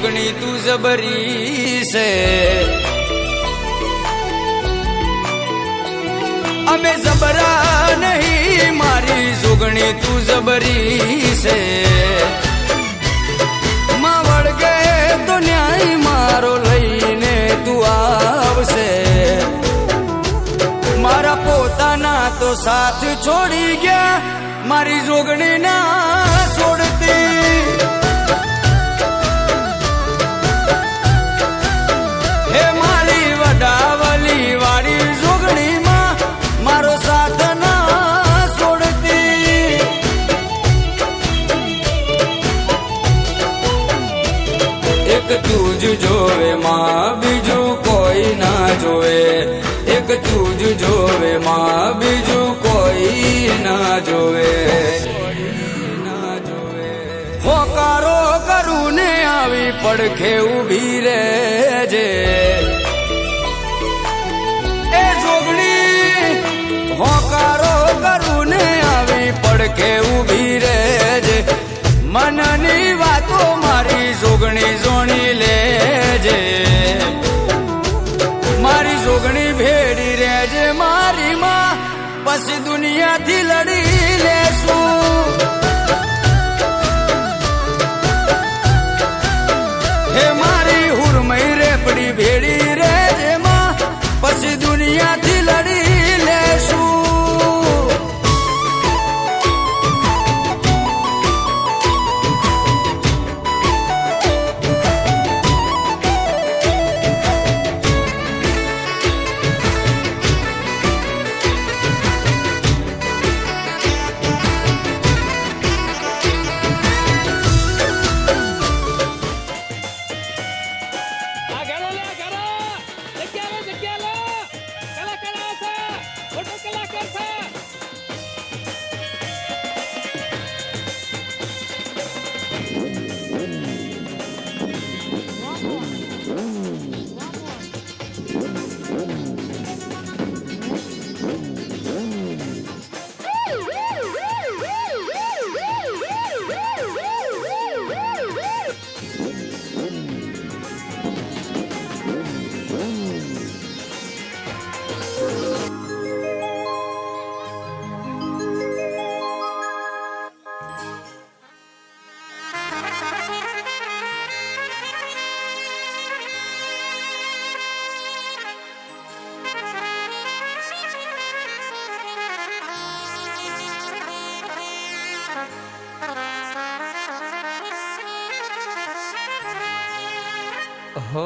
જોગણી તું જબરી છે અમે જબરા નહીં મારી જોગણી તું જબરી છે માં વળગે તો ન્યાય મારો લઈને તું આવશે મારા પોતાના તો સાથ છોડી ગયા મારી જોગણી ના છોડતી હે મારી વડાવલી વાળી જોગણીમાં મારો સાથ ના છોડતી એક તું જ જોવે માં બીજું કોઈ ના જોવે એક તું જ જોવે માં બીજું કોઈ ના જોવે હોકારો કરું ને આવી પડખે ઊભી રહેજે એ જોગણી હોકારો કરું ને આવી પડખે ઊભી રહેજે મનની વાતો મારી જોગણી જોણી લેજે મારી જોગણી ભેડી રહેજે મારી માં પછી દુનિયાથી લડી લેશું હે મારી હુરમઈ રેપડી ભેડી રહેજે માં પછી દુનિયાથી લડી લેશું હો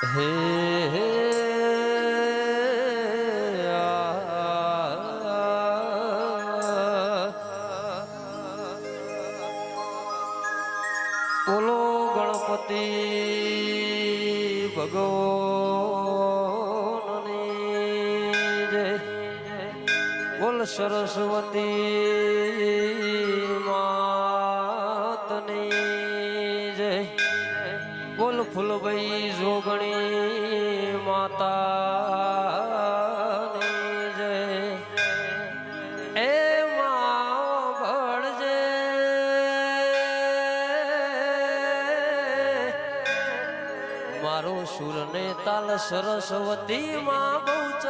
હે બોલો ગણપતિ ભગવાનની જય બોલ સરસ્વતી માતની જય બોલ ફૂલભાઈ જોગણી માતાની જય એ માં ભળજે મારો સુરને તાલ સરસ્વતી માં બહુચ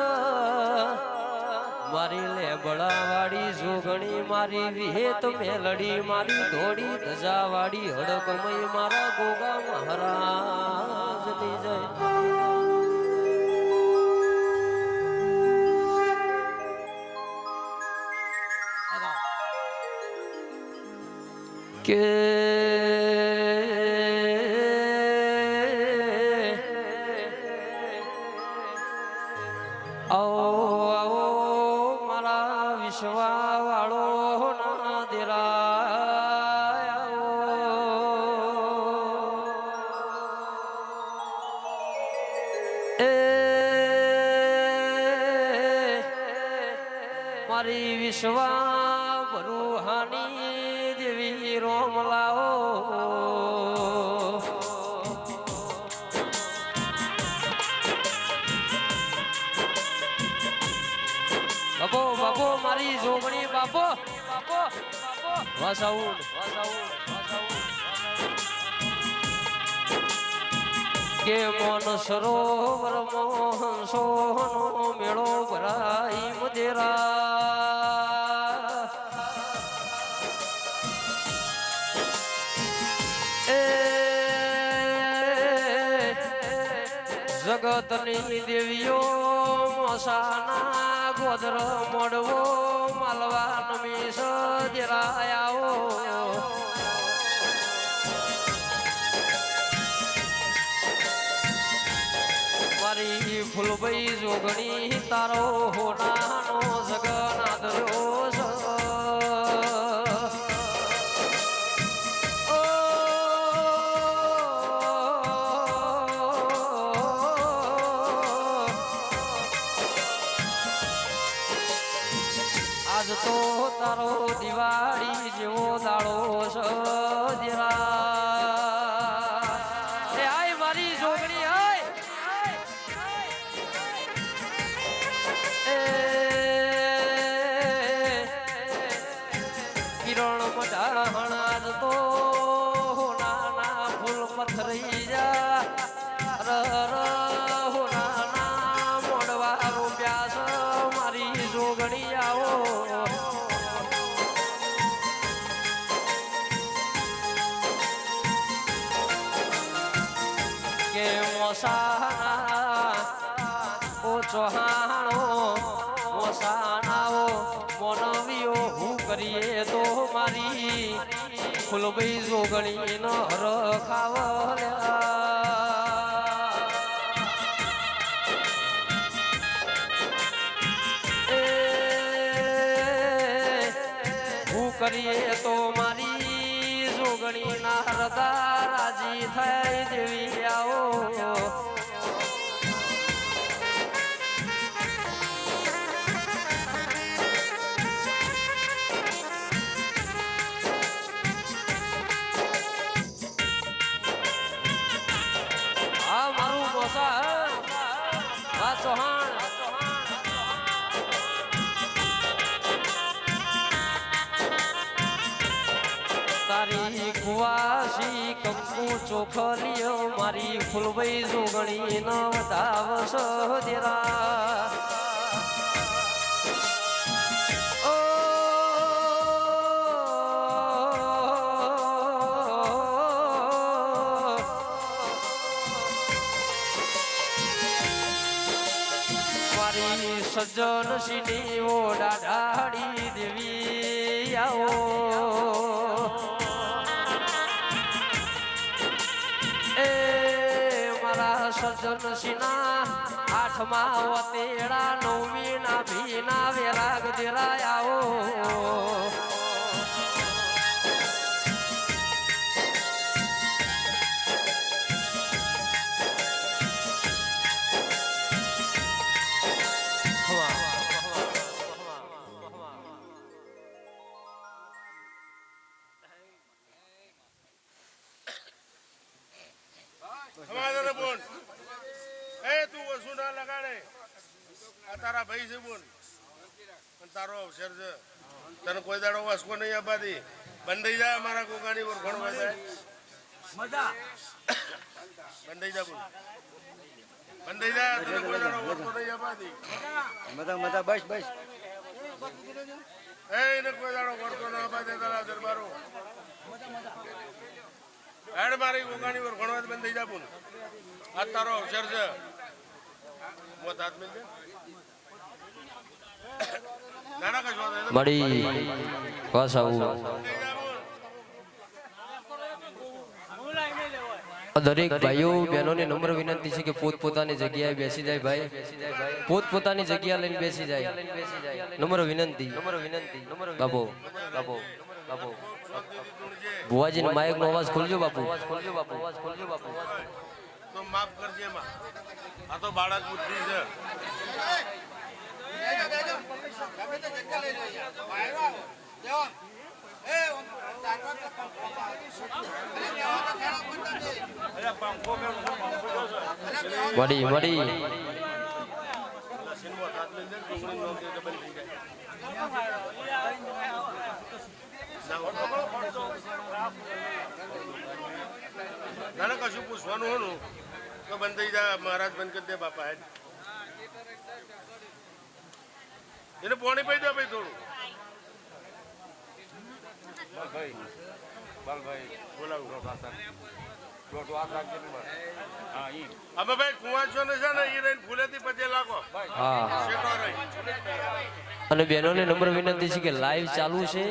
મારી લેબડા વાળી જોગણી મારી વિહેત મેલડી મારી ધોળી ધજા વાળી હડકમય મારા ગોગા મહારાજની જય કે વાળો ના દેરાય એ મારી વિશ્વા ભરુહાની દેવી રોમલાઓ બાબો બાપો વાસાઉડ કે મોન સરોવર મોહન સોનો મેળો ભરાઈ મધેરા જગતની દેવીઓ મોસાના ગોદર મોડવો માલવા નમીશ દેરાયાઓ મારી ફૂલભાઈ જોગણી તારો હોનાનો જગન્નાથ રોષ આજ તો તારો દિવાળી જેવો દાડો સજરા એ આય મારી જોગણી આય કિરણ મઢાણ આજ તો નાના ફૂલ પથરી જા નાના મોડવા રૂપિયા મારી જોગણી આવો કે મોસાના ઓ ચોહાણો મોસાનાઓ મોનવીઓ હું કરીએ તો મારી ફૂલભાઈ જોગણી ન રખાવલ્યા કરીએ તો મારી જોગણી ના હૃદય રાજી થાય દેવી આવો આ મારું મોસા આ ચૌહાણ તારી કુવાસી કંકુ ચોખલીઓ મારી ફૂલભાઈ જોગણી ન વધાવશ દેરા મારી સજ્જન સિની ઓ દાઢાડી દેવી આવો સજ્જન સિના આઠમા વતેડા નવમી ના ભીના વેરાગ દેરાયાઓ તારા ભાઈ છે બોલ તારો અવસર છે તને કોઈ દાડો વાસકો નહીં આપાતી બંધાઈ જાય મારા કોકાની પર ઘણો જાય બંધાઈ જા બોલ બંધાઈ જાય તને કોઈ દાડો વાસકો નહીં આપાતી બસ બસ એને કોઈ દાડો વાસકો ના આપાતે તારા દરબારો હેડ મારી કોકાની પર ઘણો બંધાઈ જા બોલ આ તારો અવસર છે મોત હાથ મિલ મળી વાસાઉડ દરેક ભાઈઓ બહેનોને નમ્ર વિનંતી છે કે પોતપોતાની જગ્યાએ બેસી જાય ભાઈ પોતપોતાની જગ્યા લઈને બેસી જાય નમ્ર વિનંતી બાપુ ભુવાજી નો માઇક નો અવાજ ખોલજો બાપુ તો માફ કરજે માં આ તો બાળક બુદ્ધિ છે વડી ના ના કશું પૂછવાનું હોનું તો બંધ થઈ જાય મહારાજ બંધ કરી દે બાપા હેડ એને પોણી પી દો ભાઈ થોડું અમે ભાઈ કુવાચો ને છે ને એ રહીને ફૂલેથી પછી લાગો હા શેઠો રહી અને બહેનોને નમ્ર વિનંતી છે કે લાઈવ ચાલુ છે,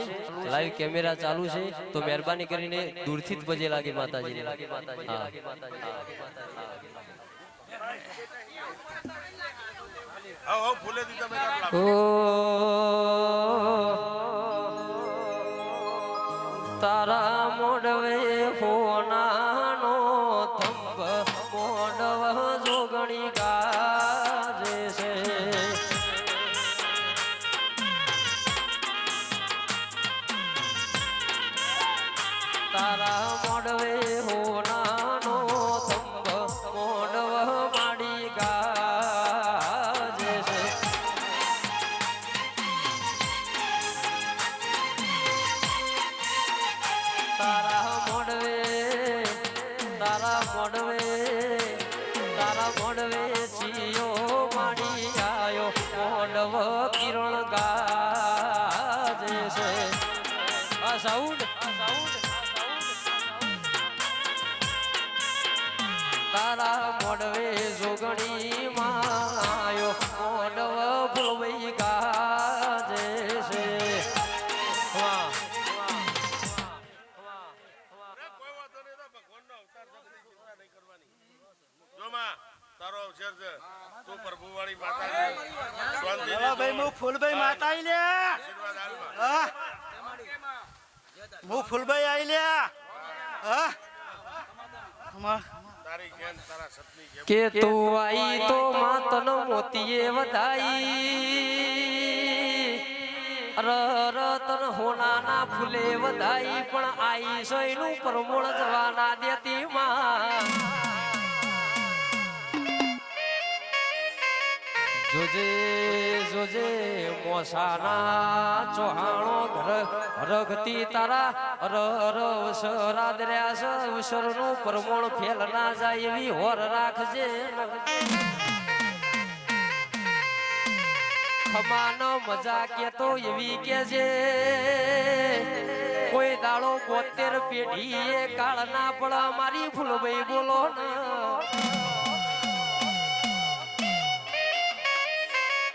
લાઈવ કેમેરા ચાલુ છે, તો મહેરબાની કરીને દૂરથી જ પજે લાગે માતાજીને. હા. આવો ફૂલેથી તમે ઓ તારા મોડવે ફોનાનો થંભ મોડવ જોગણી ગાજે છે. તારા મોડવે હોનાનો થંભ મોડવ માડી ગાજે છે. તારા મોડવે ચિયો માડી આયો મોડવ કિરણ ગાજે છે. આ સાઉન્ડ તારા મોડવે જોગણી માયો મોડવ ભોવઈ ગાજે છે. વાહ કોઈ વાંધો નહીં ભગવાનનો અવતાર છે બધી ચિંતા નહીં કરવાની જો માં તારો અવસર છે તું પ્રભુવાળી માતા છે શાંતિ ભાઈ હું ફૂલભાઈ માતા આઈ લે આશીર્વાદ આલવા હા હું ફૂલભાઈ આઈ લે હા તારી જેમ તારા સતની જેમ કે તું આઈ તો માતન મોતીએ વધાઈ રતન હોનાના ફૂલે વધાઈ પણ આઈ સયનું પરમોળ જવાના દેતી માં. જોજે જોજે મોસાના ચોહાણો રગતી તારા રવસરાદર્યા અવસરનું પરમોણ ફેલ ના જાય એવી હોર રાખજે. ખમાનો મજા કેતો એવી કેજે કોઈ દાડો 72 પેઢીએ કાળ ના પડા મારી ફૂલભાઈ બોલો ના.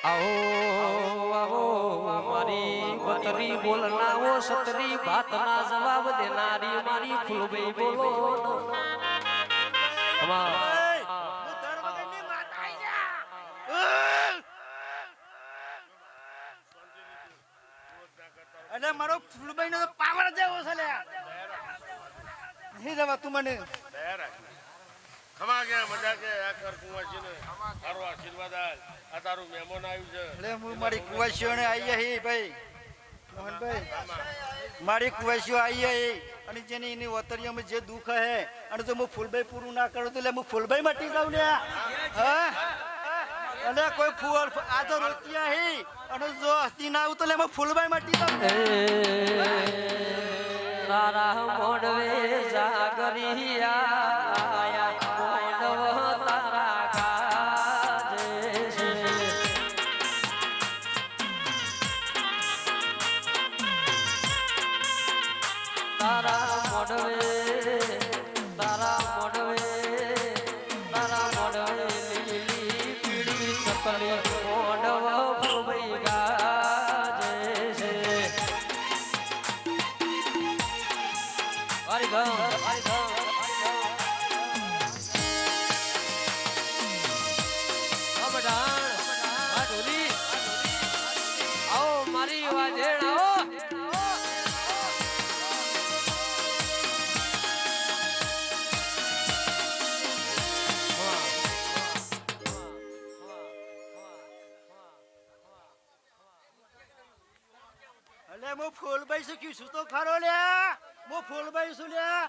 આવો આવો મારી બતરી બોલનાવો સતરી ભાતના જવાબ દેનારી મારી ફૂલભાઈ બોલો અને મારો ફૂલભાઈ નો પાવર જેવો છે લે નહીં જવા તું મને દયા રાખ ખમા ગયા મજા કે આ કર કુંવાસી ને તારો આશીર્વાદ આલ આ તારું મહેમાન આવ્યું છે એટલે હું મારી કુવાસીઓને આવી હી ભાઈ મોહનભાઈ મારી કુવાસીઓ આવી હી અને જેની એની વતરીઓમાં જે દુઃખ હે અને જો હું ફૂલભાઈ પૂરું ના કરું તો એટલે હું ફૂલભાઈ મટી જાઉં ને હા અને કોઈ ફૂલ આ તો રોટિયા હી અને જો હસ્તી ના આવું તો એટલે હું ફૂલભાઈ મટી જાઉં તારા મોડવે જાગરી આયા મોડવ તારા ગાજે છે. તારા મોડવે લીલી પીળી ચકલી મોડવ ભોવઈ ગાજે છે. હરિ ભમ આવો મારી વાજેણ આવો. એટલે હું ફૂલભાઈ શીખ્યું છું તો ખરો લ્યા હું ફૂલભાઈ છું લ્યા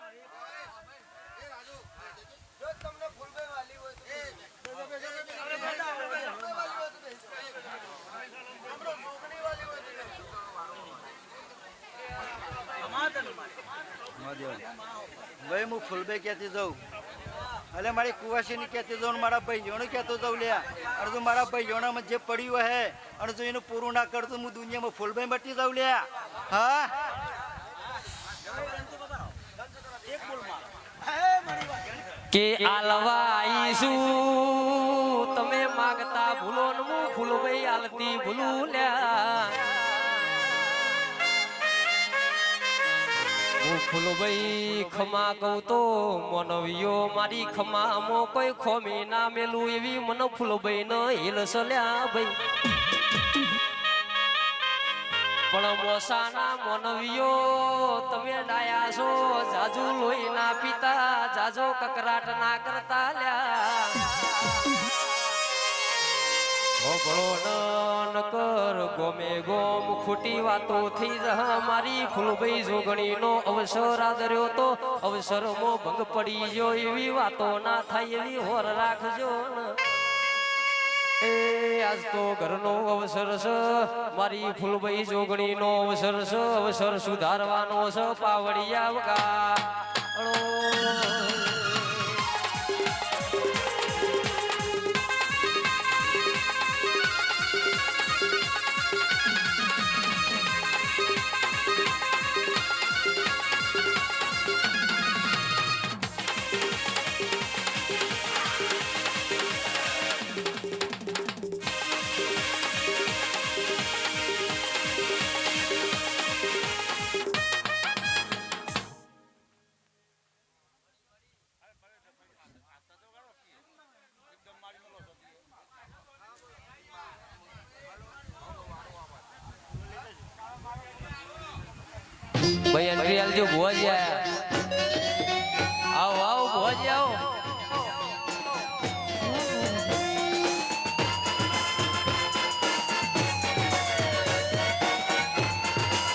ભાઈ હું ફૂલભાઈ કહેતી જાઉં એટલે મારી કુવાસીની કહેતી જાઉં મારા ભાઈ જોણું કહેતો જાઉં લ્યા અને તું મારા ભાઈ જોણામાં જે પડ્યું હે અને તું એનું પૂરું ના કરતું હું દુનિયામાં ફૂલભાઈ મટી જાઉં લ્યા હા કે આલવા આઈશું તમે માગતા ભૂલો ને હું ફૂલભાઈ આલતી ભૂલું લ્યા હું ફૂલભાઈ ખમા કહું તો મનવિયો મારી ખમામાં કોઈ ખોમી ના મેલું એવી મને ફૂલભાઈ ન હિલસ લ્યા ભાઈ પણ મોસાના મનવિયો તમે ડાયા છો જાજુ લોહી ના પીતા જાજો કકરાટ ના કરતા લ્યા ન કર ગોમે ગોમ ખોટી વાતો થઈ જા મારી ફૂલભાઈ જોગણી નો અવસર આદર્યો તો અવસરમાં ભંગ પડી ગયો એવી વાતો ના થાય એવી હોર રાખજો ને એ આજ તો ઘરનો અવસર છે મારી ફૂલભાઈ જોગણી નો અવસર છે અવસર સુધારવાનો છે પાવડિયા વગા ભાઈ એન્ટ્રી આલજો ભુવાજી આયા આવો આવો ભુવાજી આવો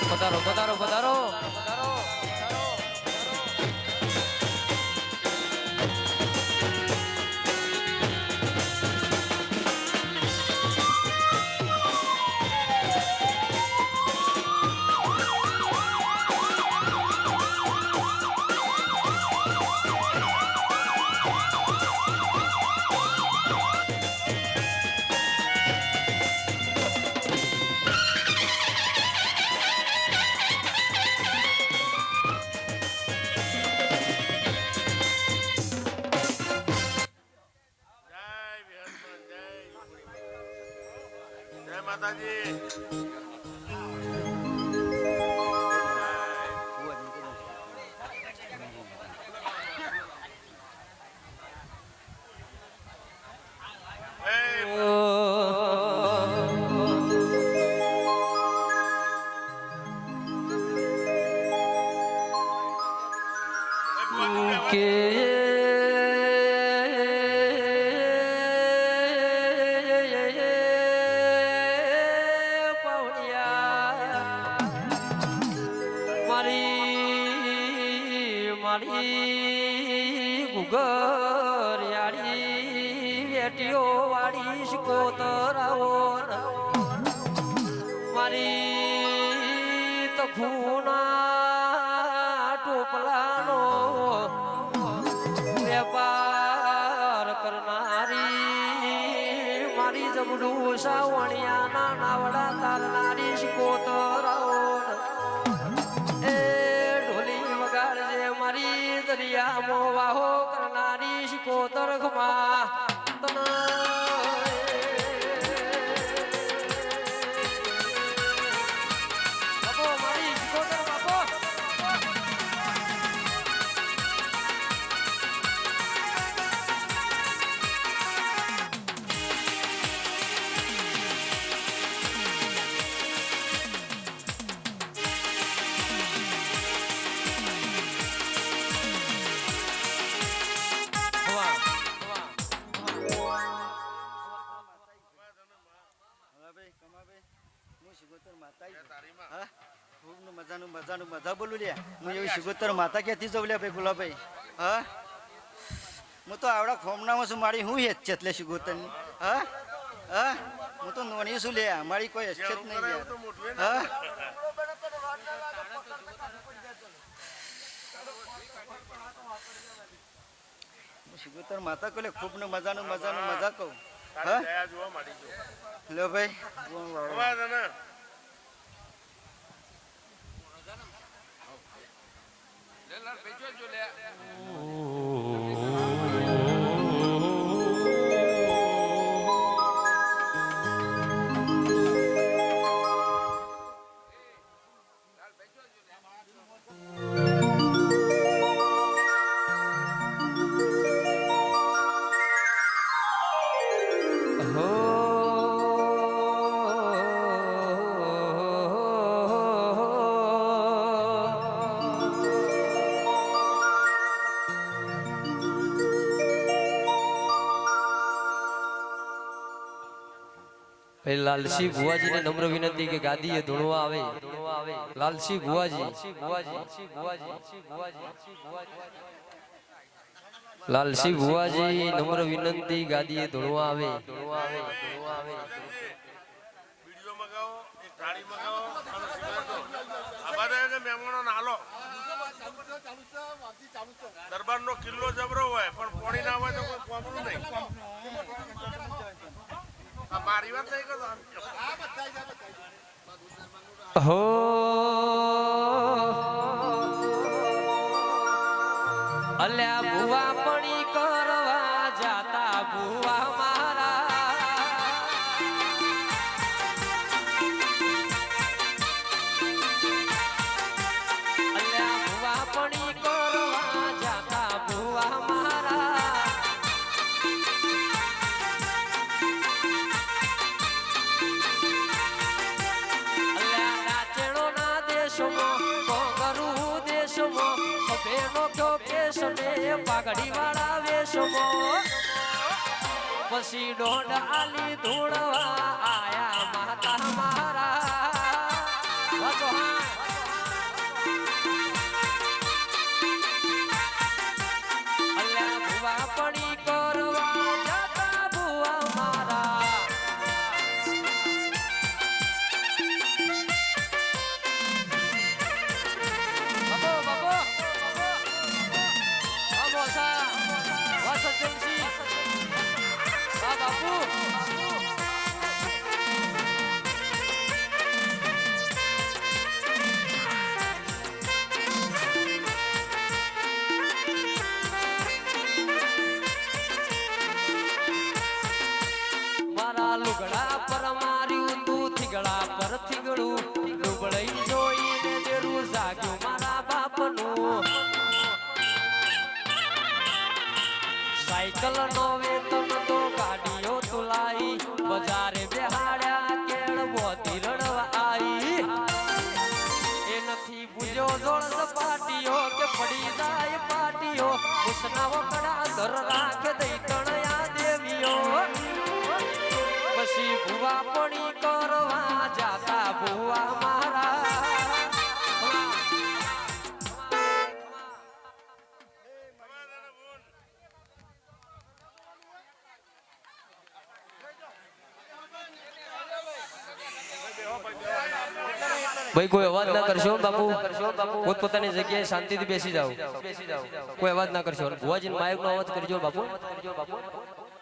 પધારો પધારો પધારો જય માતાજી ગુગરિયાળી વેટીઓ વાળી શિકોતરાવો મારી તખુના ટોપલાનો વેપાર કરનારી મારી જબડું સાવણિયાના નાવડા તારનારી શિકોતરાવો દરિયામાં વાહો કરનારી શિકોતર ખમા મારી શિકોતર બાપો મજા બોલું લ્યા હું એવી શિકોતર માતા ક્યાંથી જવું લ્યા ભાઈ ગુલાભાઈ હા હું તો આવડા ખોમણામાં છું મારી હું હેત છે એટલે શિકોતરની હા હા હું તો નોની છું લ્યા મારી કોઈ હેત નહીં હા શિગોતર માતા કોલે ખૂબ ને મજાનું મજા કહું તારી હા દયા જોવા માંડી જો લો ભાઈ ખબર છે ને લાલસી ભુવાજીને નમ્ર વિનંતી કે ગાદીએ ધૂણવા આવે લાલસી ભુવાજી લાલસી ભુવાજી નમ્ર વિનંતી ગાદીએ ધૂણવા આવે વિડીયો મગાવો એક થાળી મગાવો અને સિગરેટો આ બધા કે મહેમાનો નાલો દરબારનો કિલ્લો જબરો હોય પણ પોણી ના હોય તો કોઈ કોમરું નહીં આ મારી વાત નહીં કરતો હો અલ્યા ભુવા પણી કરવા જાતા ભુવા મારા અલ્યા ભુવા પણી કરવા જાતા ભુવા મારા પાઘડી વાળા વેશમો પછી દોઢ આલી ધૂળવા આયા માતા મારા વાંચો હા અલ્યા ભુવા પડી કરવા જાતા ભુવા મારા લુગડા પર માર્યું તું થીગડા પર થીગડું ડુબળઈ જોઈને દેરું જાગ્યું મારા બાપનું સાયકલ નો વેતન તો ગાડીઓ તુલાઈ બજારે બેહાડ્યા કેળ બોતી રડવા આઈ એ નથી પૂજો જોડ સપાટીઓ કે પડી જાય પાટીઓ ઉસના વકડા ધર રાખ દઈ તણયા દેવીઓ પછી ભુવા પણી કરવા જાતા ભુવા મારા ભાઈ કોઈ અવાજ ના કરશો બાપુ પોતપોતાની જગ્યાએ શાંતિથી બેસી જાઓ કોઈ અવાજ ના કરશો ભુવાજી માઇક નો અવાજ કરજો બાપુ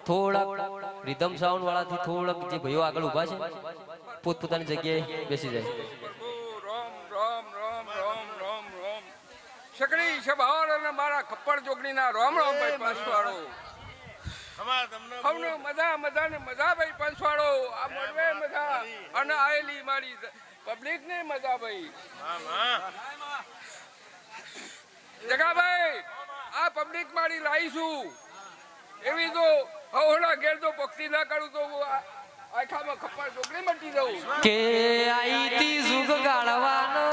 થોડાક રિધમ સાઉન્ડ વાળાથી થોડાક જે ભાઈઓ આગળ ઉભા છે પોતપોતાની જગ્યાએ બેસી જાય શકડી સભાર અને મારા ખપ્પડ જોગણીના રોમ રોમ ભાઈ પાંચવાળો હવનો મજા ને મજા ભાઈ પાંચવાળો આ મળવે મજા અને આયેલી મારી પબ્લિક ને મજા ભાઈ જગાભાઈ આ પબ્લિક મારી લાવીશું એવી તો હવડા ઘેર તો ભક્તિ ના કરું તો આખામાં ખપ્પડ જોગણી મટી દઉં કે આઈ તી જુગ ગાળવાનો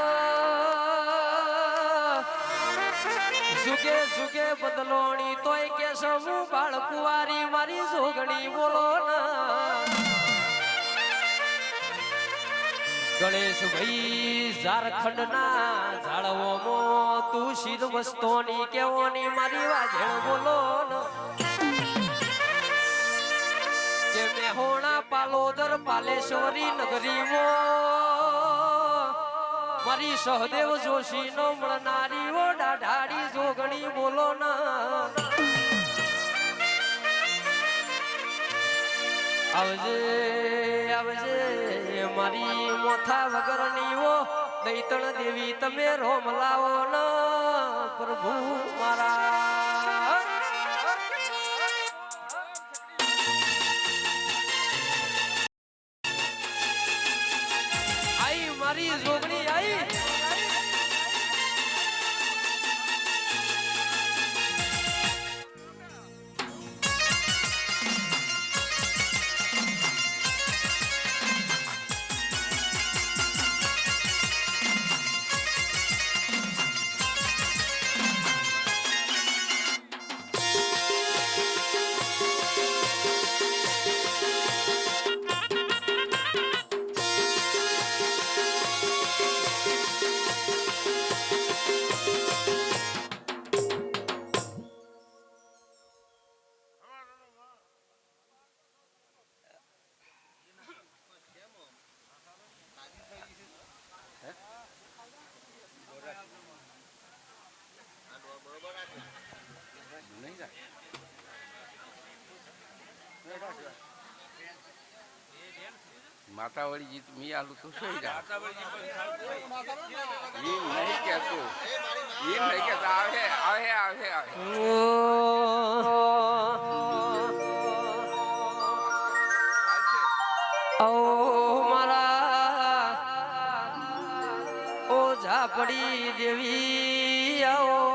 સુકે સુકે બદલોણી તોય કે સમૂહ બાળકુવારી મારી જોગણી બોલો ના ગણેશ ભાઈ ઝારખંડ ના ઝાડવો તું શીર વસ્તોની કેવોની મારી વાજણ બોલો કે મેહોણા પાલોદર પાલેશ્વરી નગરીમાં મારી સહદેવ જોશી નો મળનારી ઓ દાઢાડી જોગણી બોલો ના આવજે આવજે મારી મોથા વગરની ઓ દૈતણ દેવી તમે રોમ લાવો ન પ્રભુ મારા આઈ મારી જોગણી આઈ માતાવાળી જીત મી આલુ તો સોઈ જા ઈ નહીં કેતો ઈ નહીં કેતો આવે આવે આવે આવે ઓ મારા ઓ ઝાપડી દેવી આવો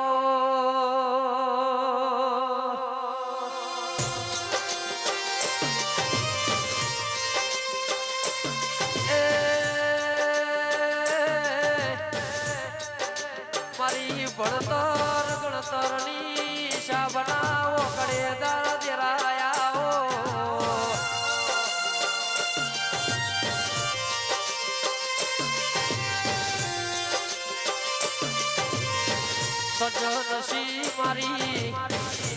મારી ભણતર ગણતરની શા બનાવો કડેદાર દેરાયા સજનશી મારી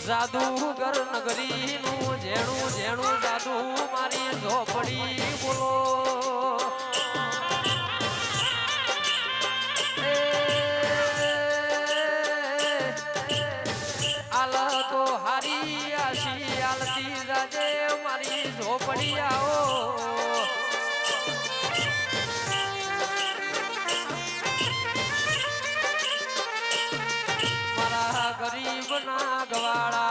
જાદુગર નગરીનું જેણું જેણું જાદુ મારી ઝોપડી બોલો તો હારી આશી આલતી રાજે મારી ઝોપડી આવો મારા ગરીબ ના ગવાળા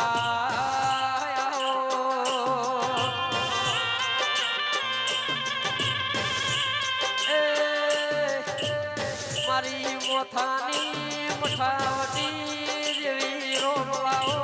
આવો એ મારી મોથાની મઠાવટી જેવી રોમલાઓ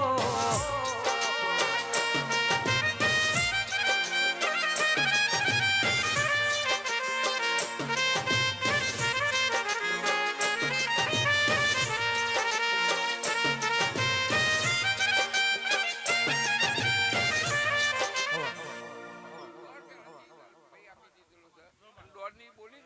દોડની બોલી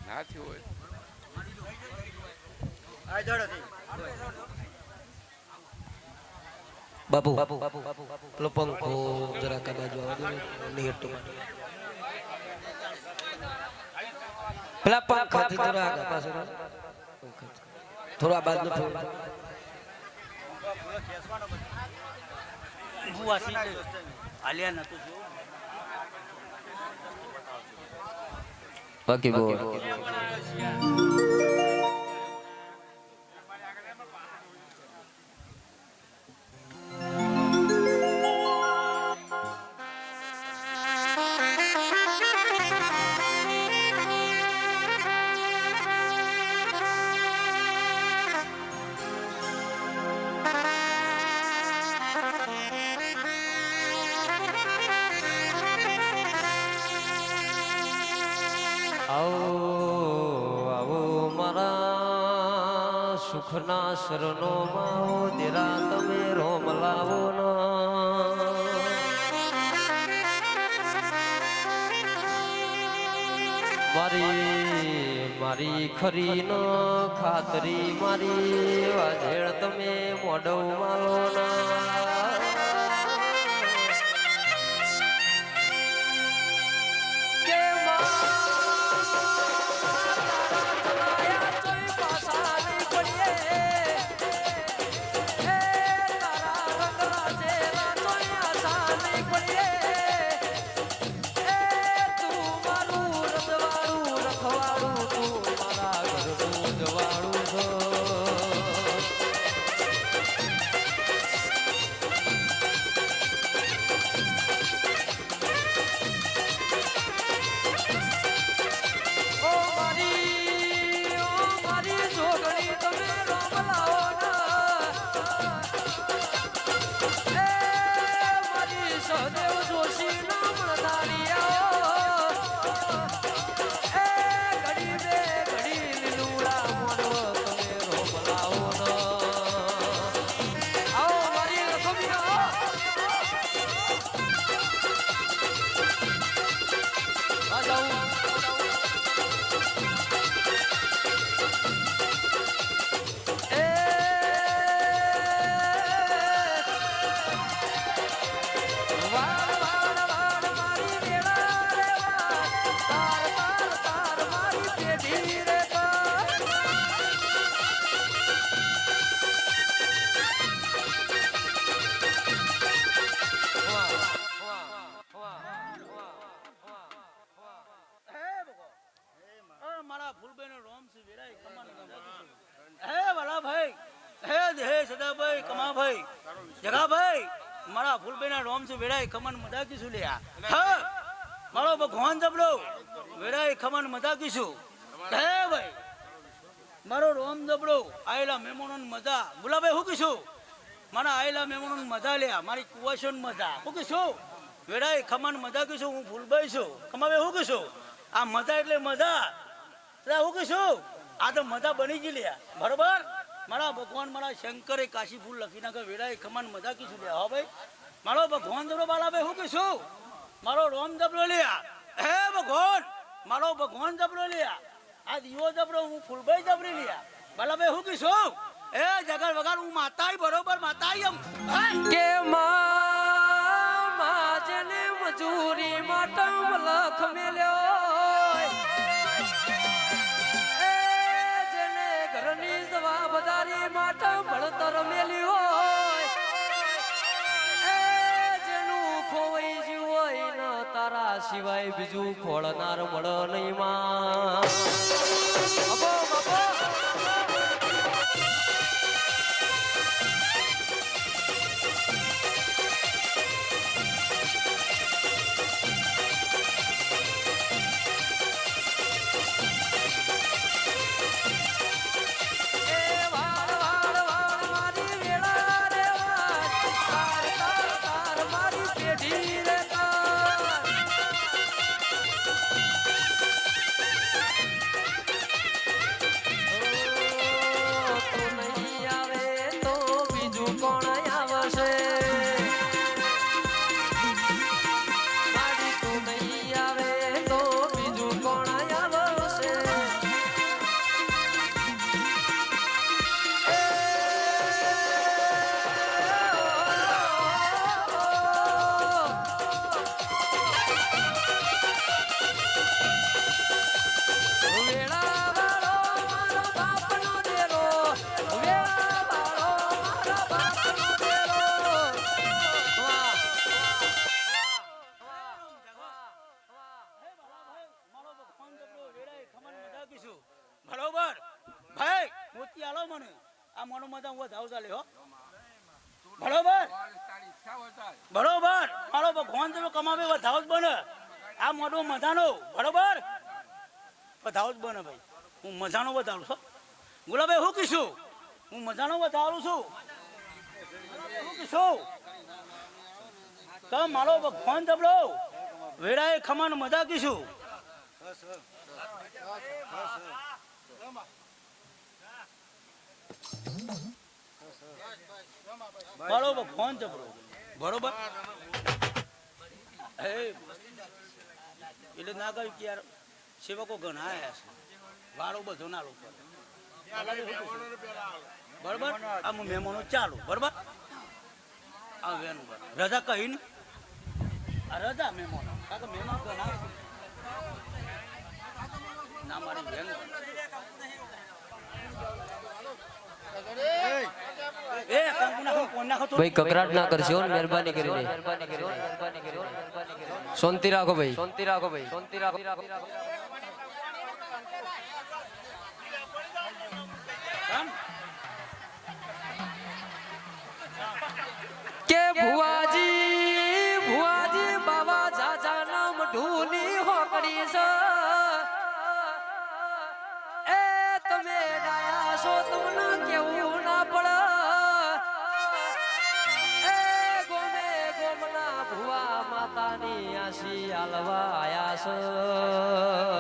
ના થયું હોય બાપુ પેલો પંખો જરા કા બાજુ આવજો નીટ પેલા પંખાથી થોડા આગળ પાછળ થોડા બાજુ થોડા બાકી બોલ આવો મારા સુખના શરણો માઓ દેરા તમે રોમ લાવો મારી ખરી ન ખાતરી મારી વાજેળ તમે મોઢવ માલો કે વાળ વાળ વાળ મારી વેળા રે વાળ તાર તાર તાર મારી પેઢી રે તાર મારા ફૂલભાઈ રોમ છે વેરાય કમાન હે વાલા ભાઈ હે સદાભાઈ કમાભાઈ જગાભાઈ મારા ફૂલભાઈ ના રોમ છે વેરાય કમાન મજા કીશું લ્યા હા મારો ભગવાન જબડો વેરાય ખમણ મજા કીશું હે ભાઈ મારો રોમ જબડો આયેલા મહેમાનો મજા ગુલાભાઈ હું કીશું મારા આયેલા મહેમાનો મજા લ્યા મારી કુવાશો મજા હું કીશું વેરાય ખમણ મજા કીશું હું ફૂલભાઈ છું કમાભાઈ હું કીશું આ મજા એટલે મજા હું કહીશું આ તો મજા બની ગઈ લ્યા બરોબર મારા ભગવાન મારા શંકરે કાશી ફૂલ લખી નાખે વેળાએ ખમાન મજા કીશું લ્યા હા ભાઈ મારો ભગવાન જબરો બાલાભાઈ હું કહીશું મારો રોમ જબરો લ્યા હે ભગવાન મારો ભગવાન જબરો લ્યા આ દીવો જબરો હું ફૂલભાઈ જબરી લ્યા બાલાભાઈ હું કહીશું એ જગર વગર હું માતાઈ બરોબર માતાઈ એમ કે માજને મજૂરી માટે લખ મેલ્યો ઘરની જવાબદારી માટે ભણતર મેલ્યું હોય એ જેનું ખોવાઈ જ્યું હોય ન તારા સિવાય બીજું ખોળનાર મળે નહીં માં બરોબર ભાઈ મોતી આલો મને આ મનો મજા હું ધાવ ચાલે હો બરોબર બરોબર મારો ભગવાન તો કમાવે વધાવ જ બને આ મોટો મજાનો બરોબર વધાવ જ બને ભાઈ હું મજાનો વધારું છું ગુલાભાઈ હું કીશું હું મજાનો વધારું છું હું કીશું તો મારો ભગવાન જબડો વેળાએ ખમાન મજા કીશું બરોબર ફોન જબરો બરોબર એટલે ના કહ્યું કે યાર સેવકો ઘણા આવ્યા છે વાળો બધો ના લોકો બરોબર આ મહેમાનો ચાલુ બરોબર આ વેનું રજા કહી ને આ રજા મહેમાનો કારણ કે મહેમાન ઘણા ના મારી વેન ભાઈ કકરાટ ના કરશો મહેરબાની કરીને શાંતિ રાખો ભાઈ શાંતિ રાખો ભાઈ શાંતિ રાખો કે ભુવાજી બાબા જાજા નામ ઢૂલી હોકડી છે એ તમે ડાયા છો તમને કેવું ના પડે એ ગોમે ગોમના ભુવા માતાની આશી આલવા આયા છે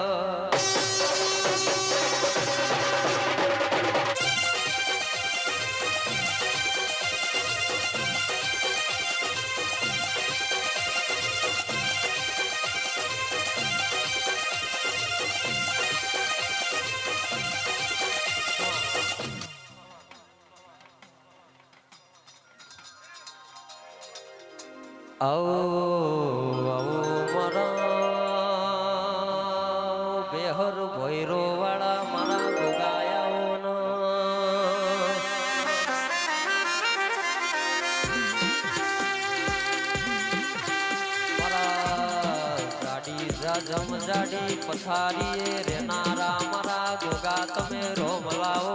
આવો આવો મારા બેહર ભૈરો વાળા મારા ગોગાયાઓનો જાડી પથારીએ રેનારા મારા ગોગા તમે રોમ લાવો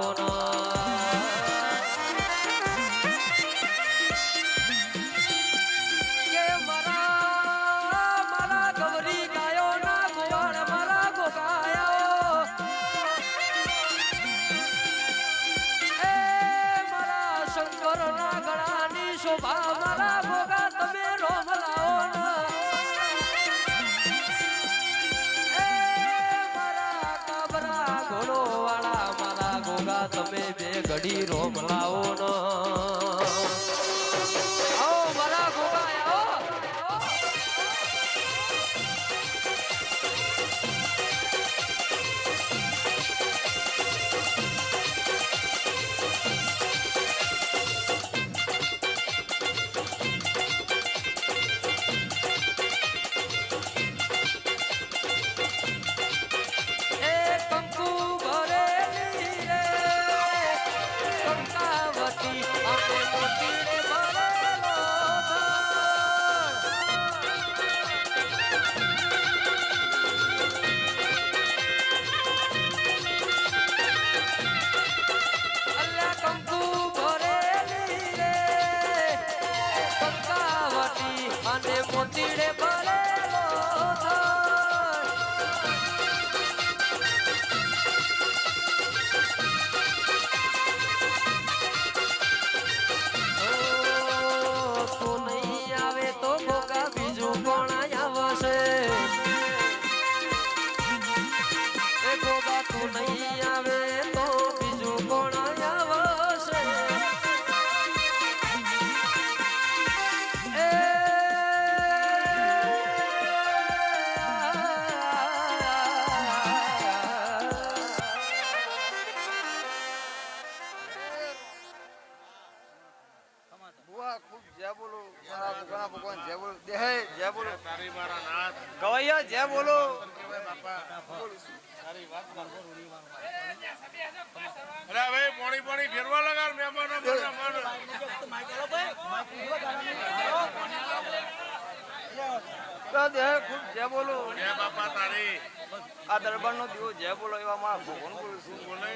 કે મારા ગવરી ગાયો ના ગોવાળ મારા ગોગાયાઓ એ મારા શંકર ના ગળાની શોભા મારા ગોગા તમે રોમ લાવો તમે બે ઘડી રોમ લાવો નો આવો મારા ગોગા આવો મોતીડે ભરેલો તું નહીં આવે તો ગોગા બીજું કોણ આવશે એ ગોગા તું નહીં આવે તો બીજું કોણ આવશે તારી મારા નાથ ગવૈયા જય બોલો અરે ભાઈ પોણી પોણી ફેરવા લગાડ મહેમાનો ખૂબ જય બોલો જય બાપા તારી આ દરબાર નો દીવો જય બોલો એવા મારા ભગવાન બોલું છું બોલે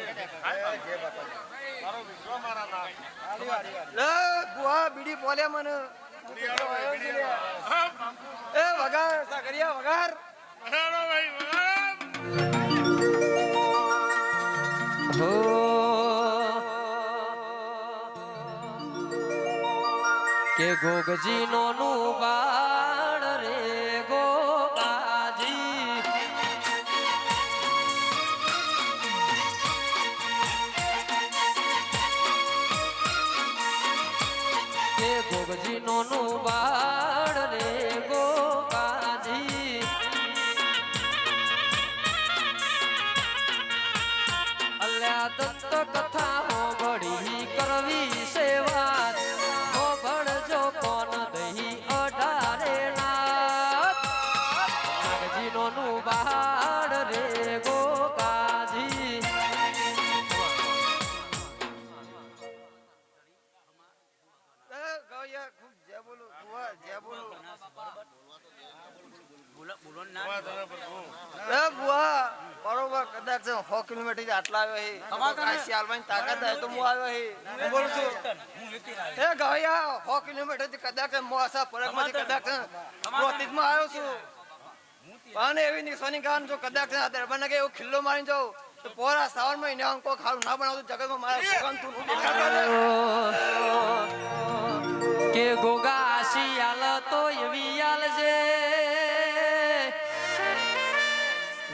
જય બાપા તારો વિશ્વ મારા નાથ ગુહા બીડી પોલે મને એ વગાર સાકરિયા વગાર ભાઈ હો કે ગોગજી નો નું બાળ રે ગોગાજી કે ગોગજી નો નું બાળ રે ગોગાજી અલ્યા દત્ત કથા હોબળી કરવી સેવા હોબળજો કોન દહી અઢારે નાથ નાગજીનો નું બહાડ રે ગોગાજી ગવૈયા ખૂબ જય બોલો ગુહા જય બોલો બુઆ બરોબર કદાચ 100 કિલોમીટર આટલા આવ્યો તાકાત તો હું આવ્યો હું બોલું છું એ ગવૈયા 100 કિલોમીટર થી કદાચ મોસા પરક માંથી કદાચ રોતીજમાં આવ્યો છું અને એવી નિશાની ગાન જો કદાચ દરબાર કે એવો ખિલ્લો મારી જાઉં તો પોરા શ્રાવણ મહિને અંકો ખાવું ના બનાવતું જગતમાં મારા ભગવાન તું કે ગોગા શિયાલ તો એવી આલ છે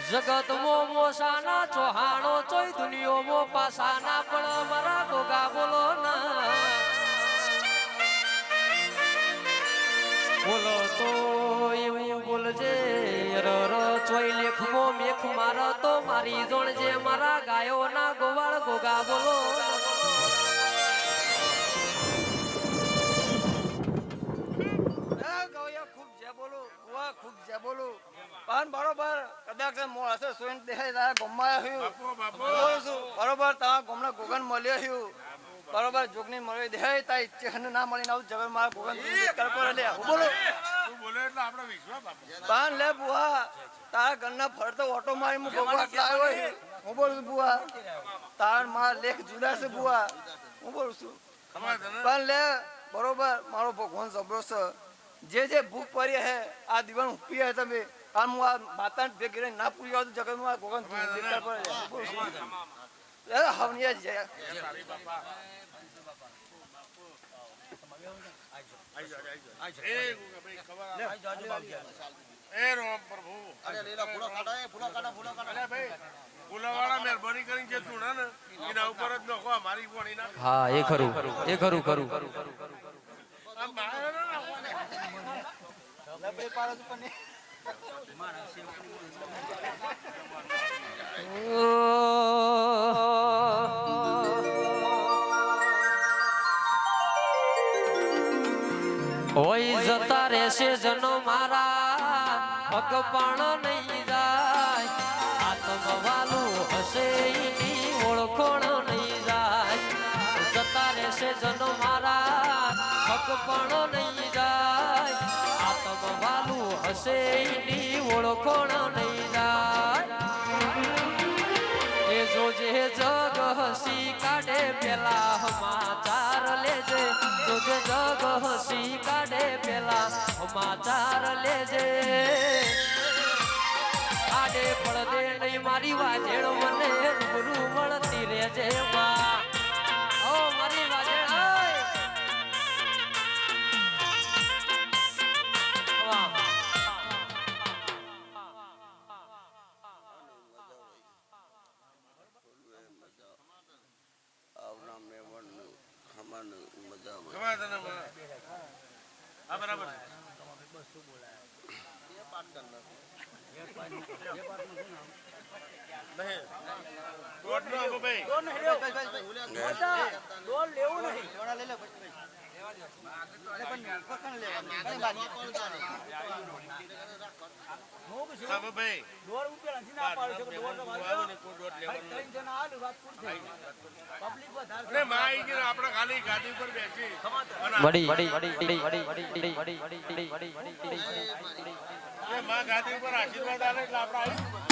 જગત મો મોસાના ચોહાણો ચોય દુનિયો મો પાસાના પણ મારા ગોગા બોલો ના બોલો તો એવું બોલજે રર ચોય લેખ મો મેખ મારા તો મારી જોણ જે મારા ગાયો ના ગોવાળ ગોગા બોલો ગવૈયા ખૂબ છે બોલું પણ બરોબર કદાચ મોસે સોઈન દેખાય તારા ગોમમાં આવ્યું બોલું છું બરોબર તારા ગોમના ગોગન મળ્યો છું બરોબર જોગની મળ્યો દેખાય તા ઈચ્છા ના મળીને આવું જગત મારા ગોગન કરપો લે હું બોલું તું બોલે એટલે આપણે વિશ્વાસ બાપુ પણ લે બુઆ તારા ઘરના ફરતો ઓટો મારી હું ગોગો આટલા આવ્યો છું હું બોલું છું બુઆ તારા મારા લેખ જુદા છે બુઆ હું બોલું છું પણ લે બરોબર મારો ભગવાન જબરો છે જે ભૂખ પડી હે આ દીવાન ઉપી હે તમે આ હું આ માતાને ભેગી ના પૂરી આવતું જગતમાં ભગવાન દેખાડ પડે હવનિયા જ જાય એ રોમ પ્રભુ અરે લીલા ફૂલો કાઢો ભાઈ ફૂલાવાળા મહેરબાની કરીને જે તું ને એના ઉપર જ નખો મારી પોણી ના હા એ ખરું આ મારે ના લબડે પાડો તો પણ હોય જતા રહેશે જનો મારા પગ પણ નહીં જાય આત્મવાલું હશે એની ઓળખોણ નહીં જાય જતા રહેશે જનો મારા પગ પણ નહીં જાય આત્મવાલું હશે એની ઓળખોણ નહીં જાય એ જોજે જગ હસી કાઢે પેલા સમાચાર લેજે જોજે જગ હસી કાઢે પેલા સમાચાર લેજે આડે પડદે નહીં મારી વાજેડ મને રૂબરૂ મળતી રહેજે માં ઓ મારી વાજેડ આપણે ખાલી ગાદી પર બેસી માં ગાદી ઉપર આશીર્વાદ આલે એટલે આપણે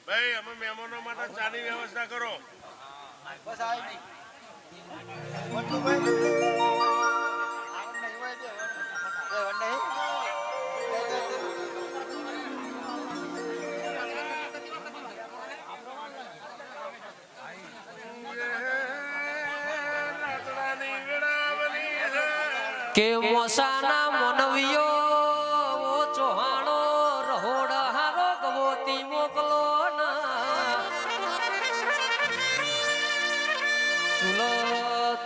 ભાઈ અમે મહેમાનો માટે ચાની વ્યવસ્થા કરો બસ આવી કે મોસાના મનવીઓ ચોહાણો રહોડ હારો ગવોતી મોકલો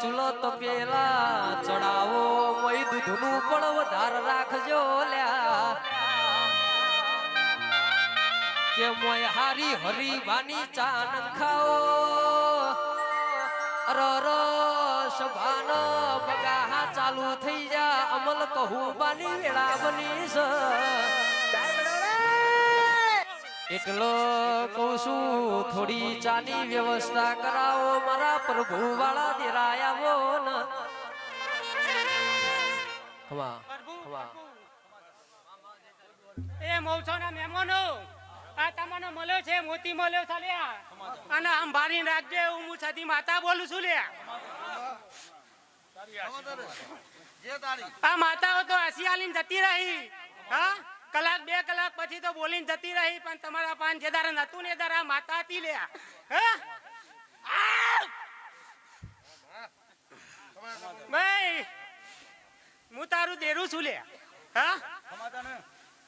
ચૂલો તો પેલા ચડાવો મોય દૂધનું પણ વધાર રાખજો લ્યા કે મોય હારી હરીવાની ચાન ખાઓ સભાન બગા ચાલુ થઈ જા અમલ કહું બાની વેળા બની એટલો કહું છું થોડી ચાની વ્યવસ્થા કરાવો મારા પ્રભુ વાળા દેરાયાવો ને એ મૌસોના મહેમાનો આ તમને મળ્યો છે મોતી મળ્યો છે લ્યા અને આમ ભારી રાખજે હું સતી માતા બોલું છું લ્યા આ માતાઓ તો હસી આલીને જતી રહી હા કલાક 2 કલાક પછી તો બોલીને જતી રહી પણ તમારા પાન જે દારા નતું ને દારા માતા હતી લ્યા હા ભાઈ હું તારું દેરું છું લ્યા હા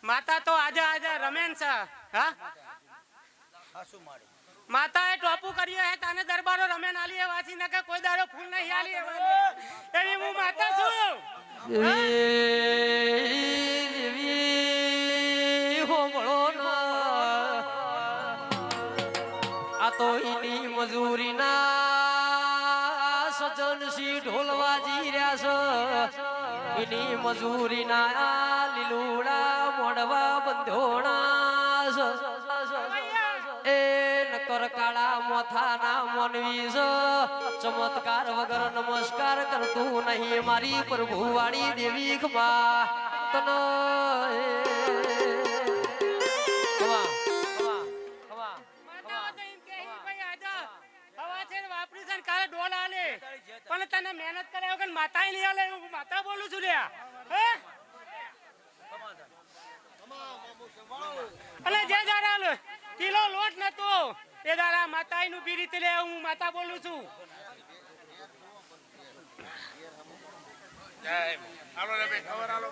માતા તો આજે રમેન છે હા માતા એ ટોપુ કર્યો હે તને દરબારો રમેન આલી એ વાસી ને કે કોઈ દારો ફૂલ નહીં આલી એવી હું માતા છું તો એની મજૂરીના સજન સી ઢોલવાજી રહ્યા છે એની મજૂરીના લીલુડા મોડવા બંધોણા એ નકર કાળા મોથાના મોનવી છે ચમત્કાર વગર નમસ્કાર કરતું નહીં મારી પ્રભુવાળી દેવી ખમા તન પણ તને મહેનત કર્યા વગર માતા નહીં આલે હું માતા બોલું છું લ્યા હે અલે જે દાડા કિલો લોટ નતો એ દાડા માતા નું પીરી લે હું માતા બોલું છું જય હાલો રે ભાઈ ખબર હાલો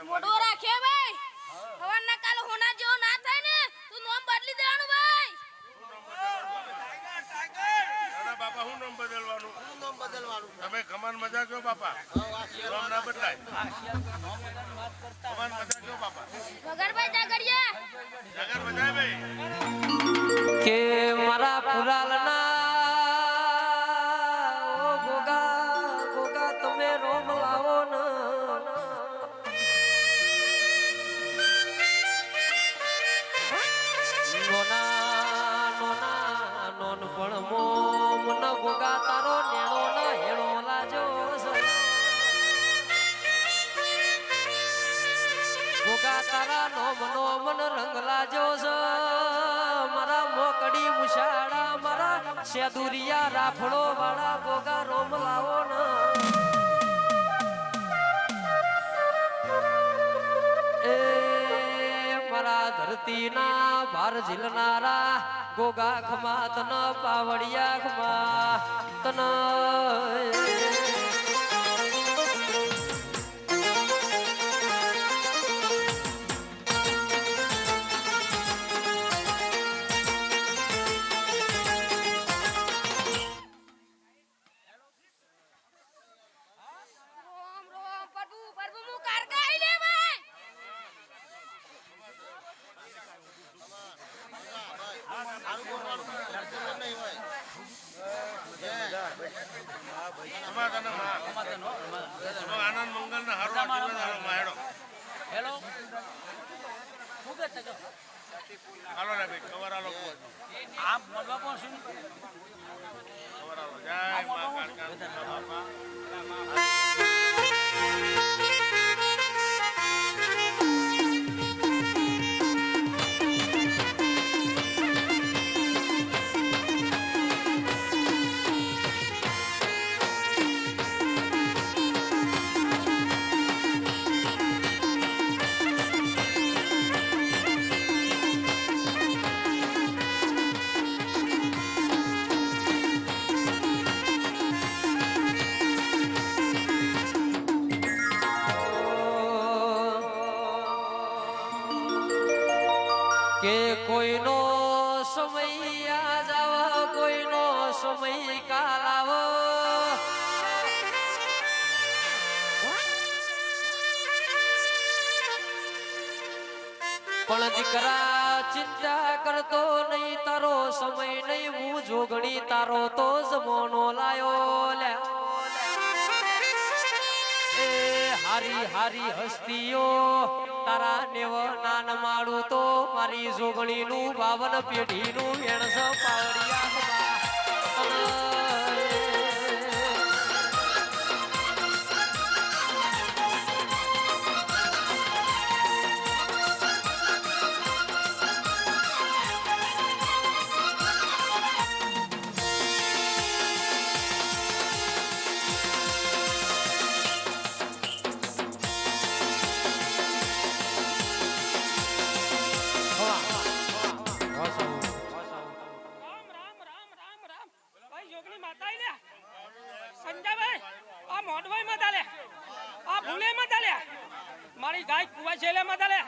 મોઢો રાખે ભાઈ હવન ના કાલ હોના જેવો ના થાય ને તું નામ બદલી દેવાનું ભાઈ બાપા હું નામ બદલવાનું તમે ખમાન મજા છો બાપા નામ ના બદલાય ખમાન મજા છો બાપા વગરભાઈ જાગડિયા જગર બજાય ભાઈ કે મારા પુરાલના ઓ ગોગા ગોગા તમે રોમ લાવો ન ગોગા તારો નેણો ન હેણો લાજો ગોગા તારા નો મન રંગ લાજો મારા મોકડી મુશાળા મારા સેદુરિયા રાફડો વાળા ગોગા રોમ લાવો ન એ મારા ધરતીના ભાર ઝીલનારા ગોગા ખમા તન પાવડિયા ખમા તન આનંદ મંગલ ના હારો માહેડો હેલો હાલો રે ભાઈ ખબર હાલો આપ મોડવા પણ શું ખબર હાલો જય મા કાળકા બાપા કે કોઈનો સમય આ જાવ કોઈનો સમય કાલ આવો પણ દીકરા ચિંતા કરતો નહીં, તારો સમય નહીં, હું જોગણી તારો તો જમોનો લાયો લે. એ હારી હારી હસ્તીઓ તારા નેવ નાન માળું તો મારી જોગણી નું 52 પેઢી નું વેણસ પાવડિયા. મારી ગાય કુવા છેલે માં તાલે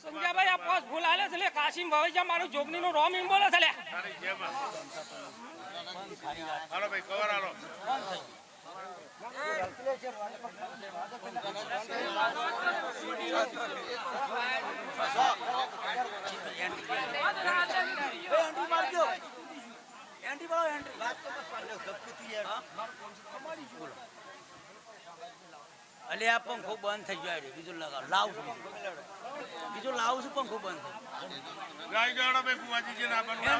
સંજયભાઈ આ પોસ ભૂલ આલે છે કાશીમ ભવેજા મારું જોગની નું રોમ ઇમ બોલે છે લે. હાલો ભાઈ કવર હાલો. અલે આ પંખો બંધ થઈ ગયો બીજું લગાવ લાવ બીજું લાવ છું પંખો બંધ થઈ ગાય ગાડો ભાઈ કુવાજી જે ના બનવા.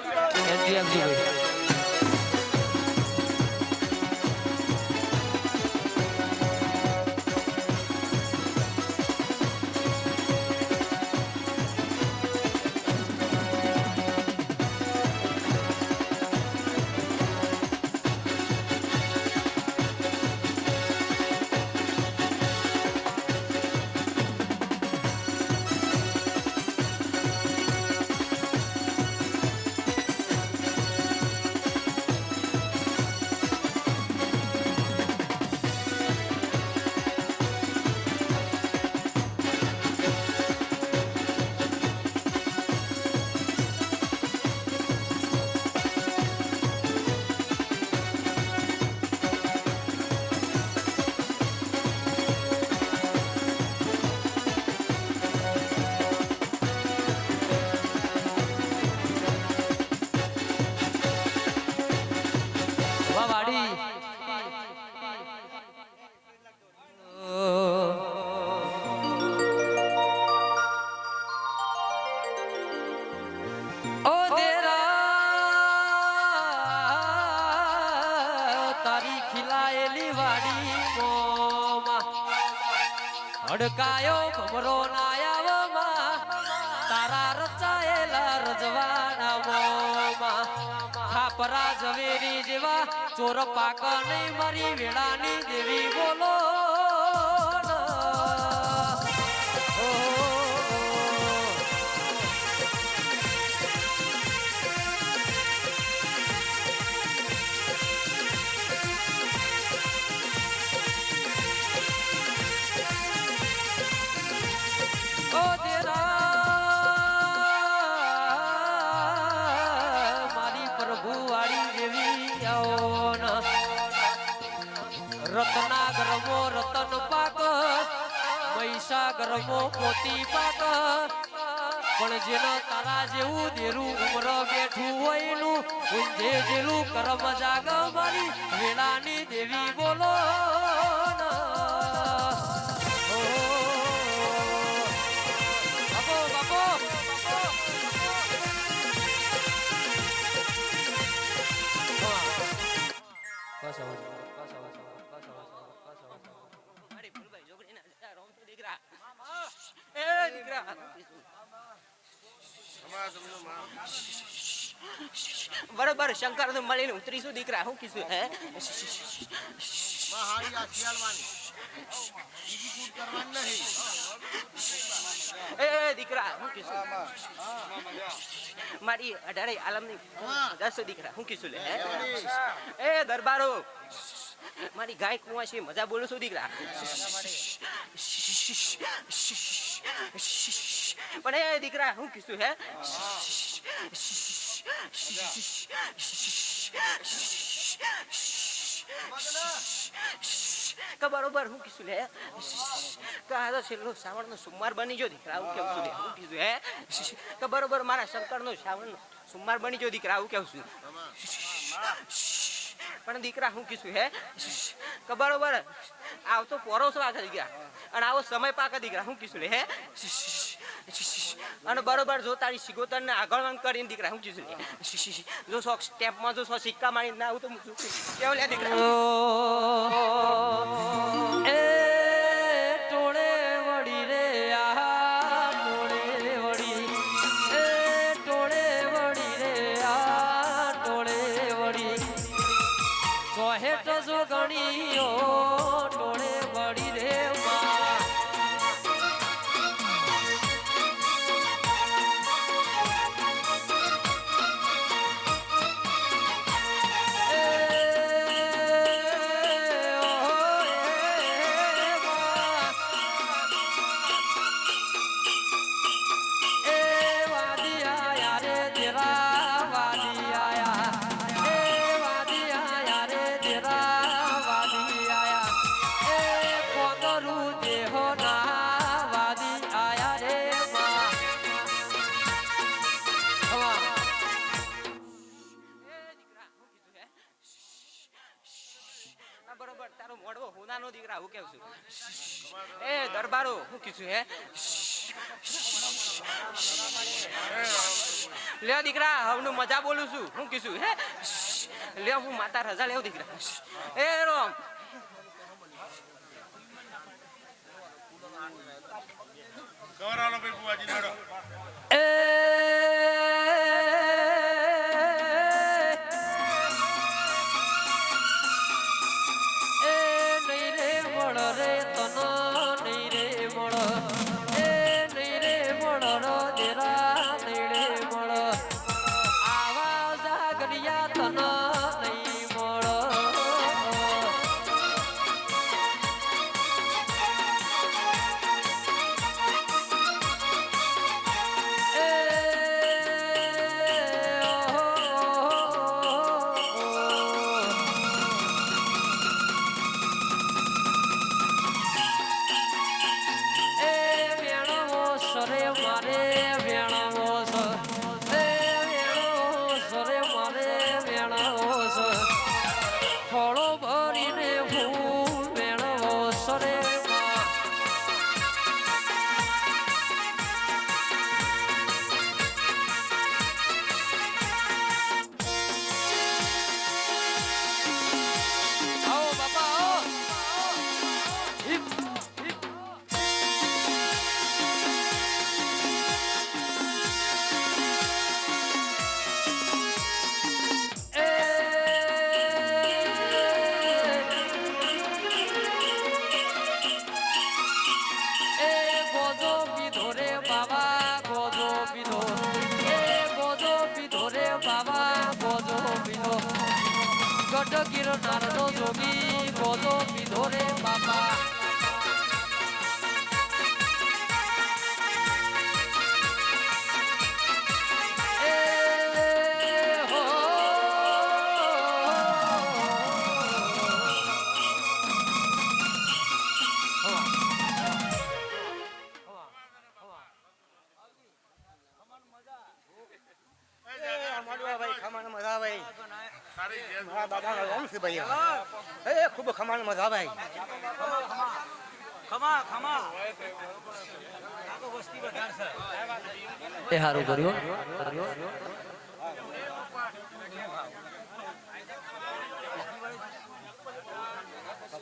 હડકાયો ખબરો નાયાવમાં તારા રચાયેલા રજવાના મોમાં ખાપરા ઝવેરી જેવા ચોર પાક નહીં મારી વેળાની દેવી બોલો. રત્નાગરમો રતન પાક મહીસાગરમો મોતી પાક પણ જેનો તારા જેવું દેરું ઉમર બેઠું હોય નું ઊંધે જેલું કરમ જાગ મારી વેળાની દેવી બોલો. બરોબર શંકર તો મળીને ઉતરીશું દીકરા હું કીધું હે એ દીકરા હું કીધું મારી 18 આલમની 10 દીકરા હું કીધું લે એ દરબારો મારી ગાય કુવા છે મજા બોલું છું દીકરા પણ એ દીકરા હું કીધું હે કે બરોબર હું કીધું લે કે આ તો છેલ્લો શ્રાવણનો સોમવાર બની ગયો દીકરા આવું કેવું છું હું કીધું હે કે બરોબર મારા શંકરનો શ્રાવણનો સોમવાર બની ગયો દીકરા આવું કેવું છું પણ દીકરા હું કીધું હે કે બરોબર આવતો પોરોસો આગળ દીકરા અને આવો સમય પાકે દીકરા હું કીધું લે હે અને બરોબર જો તારી સિગોતર ને આગળ કરીને દીકરા હું કીધું જો સ્ટેપમાં જો સિક્કા મારી ના આવું તો કેવું લે દીકરા બરોબર તારો મોડવો હોનાનો દીકરા હું કેવું છું એ દરબારો હું કીધું હે લે દીકરા હવનું મજા બોલું છું હું કીધું હે લે હું માતા રજા લેવું દીકરા એ રોમ કવરાલો ભાઈ બુવાજી નાડો નારદો જોગી ગોદો પીધો રે બાપા ખૂબ ખમાણ મજા ભાઈ ખમા ખમા વસ્તી વધાર છે એ હારું કર્યું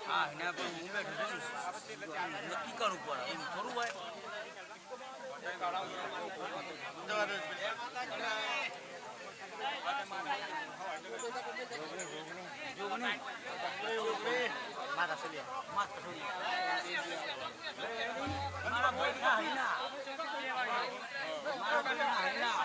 હા એના પર હું બેઠો છું નક્કી કરવું પડે એમ થોડું હોય માતા સોલિયા મારા ભાઈ ના હૈના મારા ભાઈ ના હૈના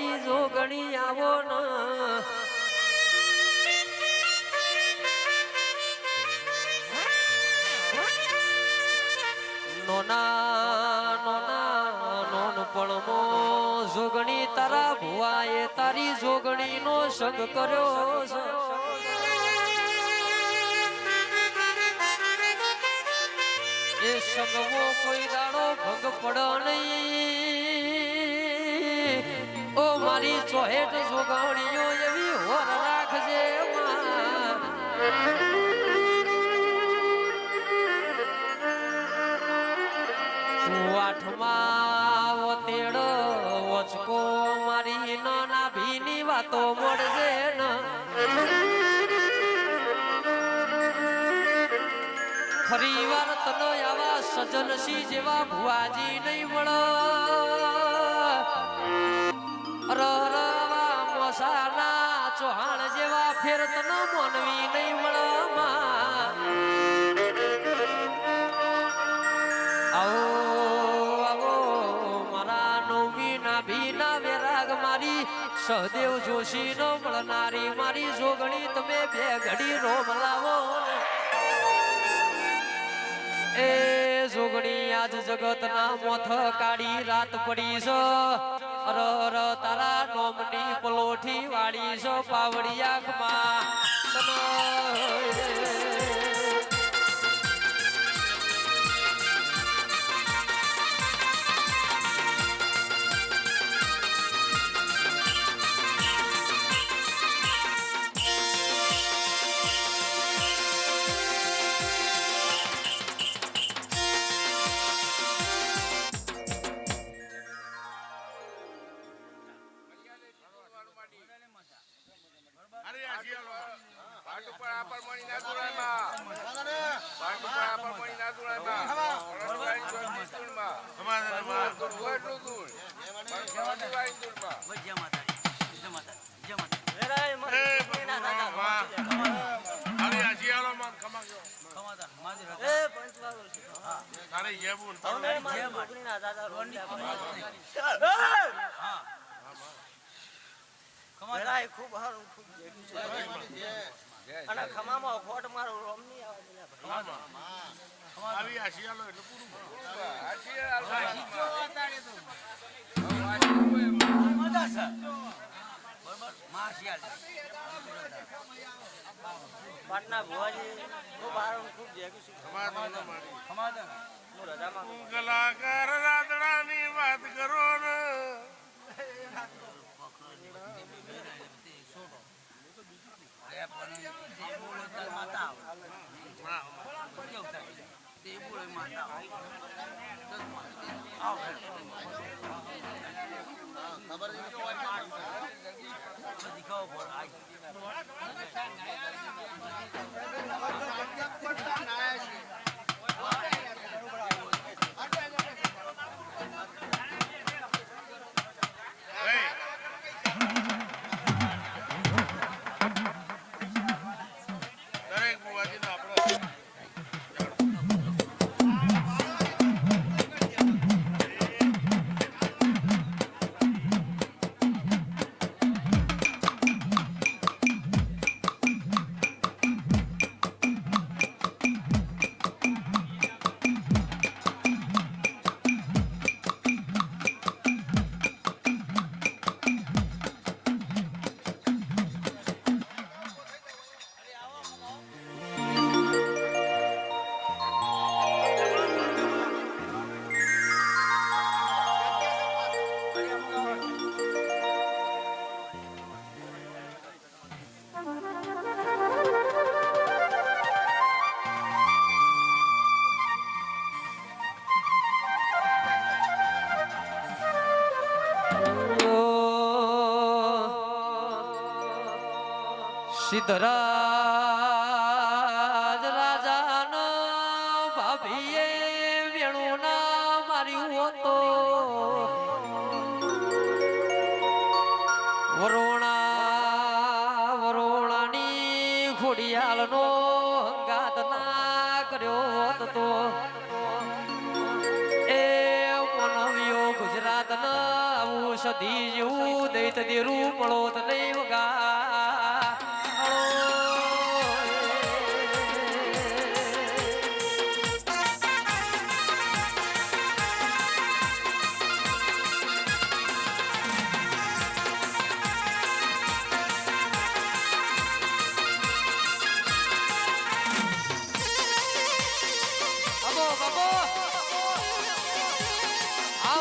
મારી જોગણી આવો ને નોના નોના નોનપણમો જોગણી તારા ભુવાએ તારી જોગણી નો સંગ કર્યો છે. એ સંગવો કોઈ દાડો ભંગ પડો નહીં. ઓ મારી ચોહેટ જોગણીઓ એવી હોર રાખજે માં. આઠમાં તેડ વચકો મારી નાના ભીની વાતો મળશે ને ફરી વાર તનો આવા સજનસિંહ જેવા ભુવાજી નહીં મળે. રવા મોસાના ચૌહાણ જેવા ફેર તનો મોનવી નહીં મળે. સહદેવ જોશી નો મળનારી મારી જોગણી તમે બે ઘડી રોમ લાવો ને. એ જોગણી આજ જગત ના મોથ કાઢી રાત પડી છે. અર તારા નોમની પલોઠી વાળી છે પાવડી આંખમાં. ખૂબ સારું ખૂબ અને ખમામાં ખોટ મારો રોમ નહીં આવે. આવી આશિયાલો એટલે પૂરું પાટના ભુવાજી ખૂબ સારું ખૂબ જેગી કલાકાર રાતડાની વાત કરો ને સિદ્ધરાજ રાજાનો ભાભીએ વેણું ના માર્યું હતો. વરોણાની ખોડિયાલનો હંગાત ના કર્યો હતો. એ મનવ્યો ગુજરાત ના આવું ધી જેવું દૈત દેરું મળો તને વગા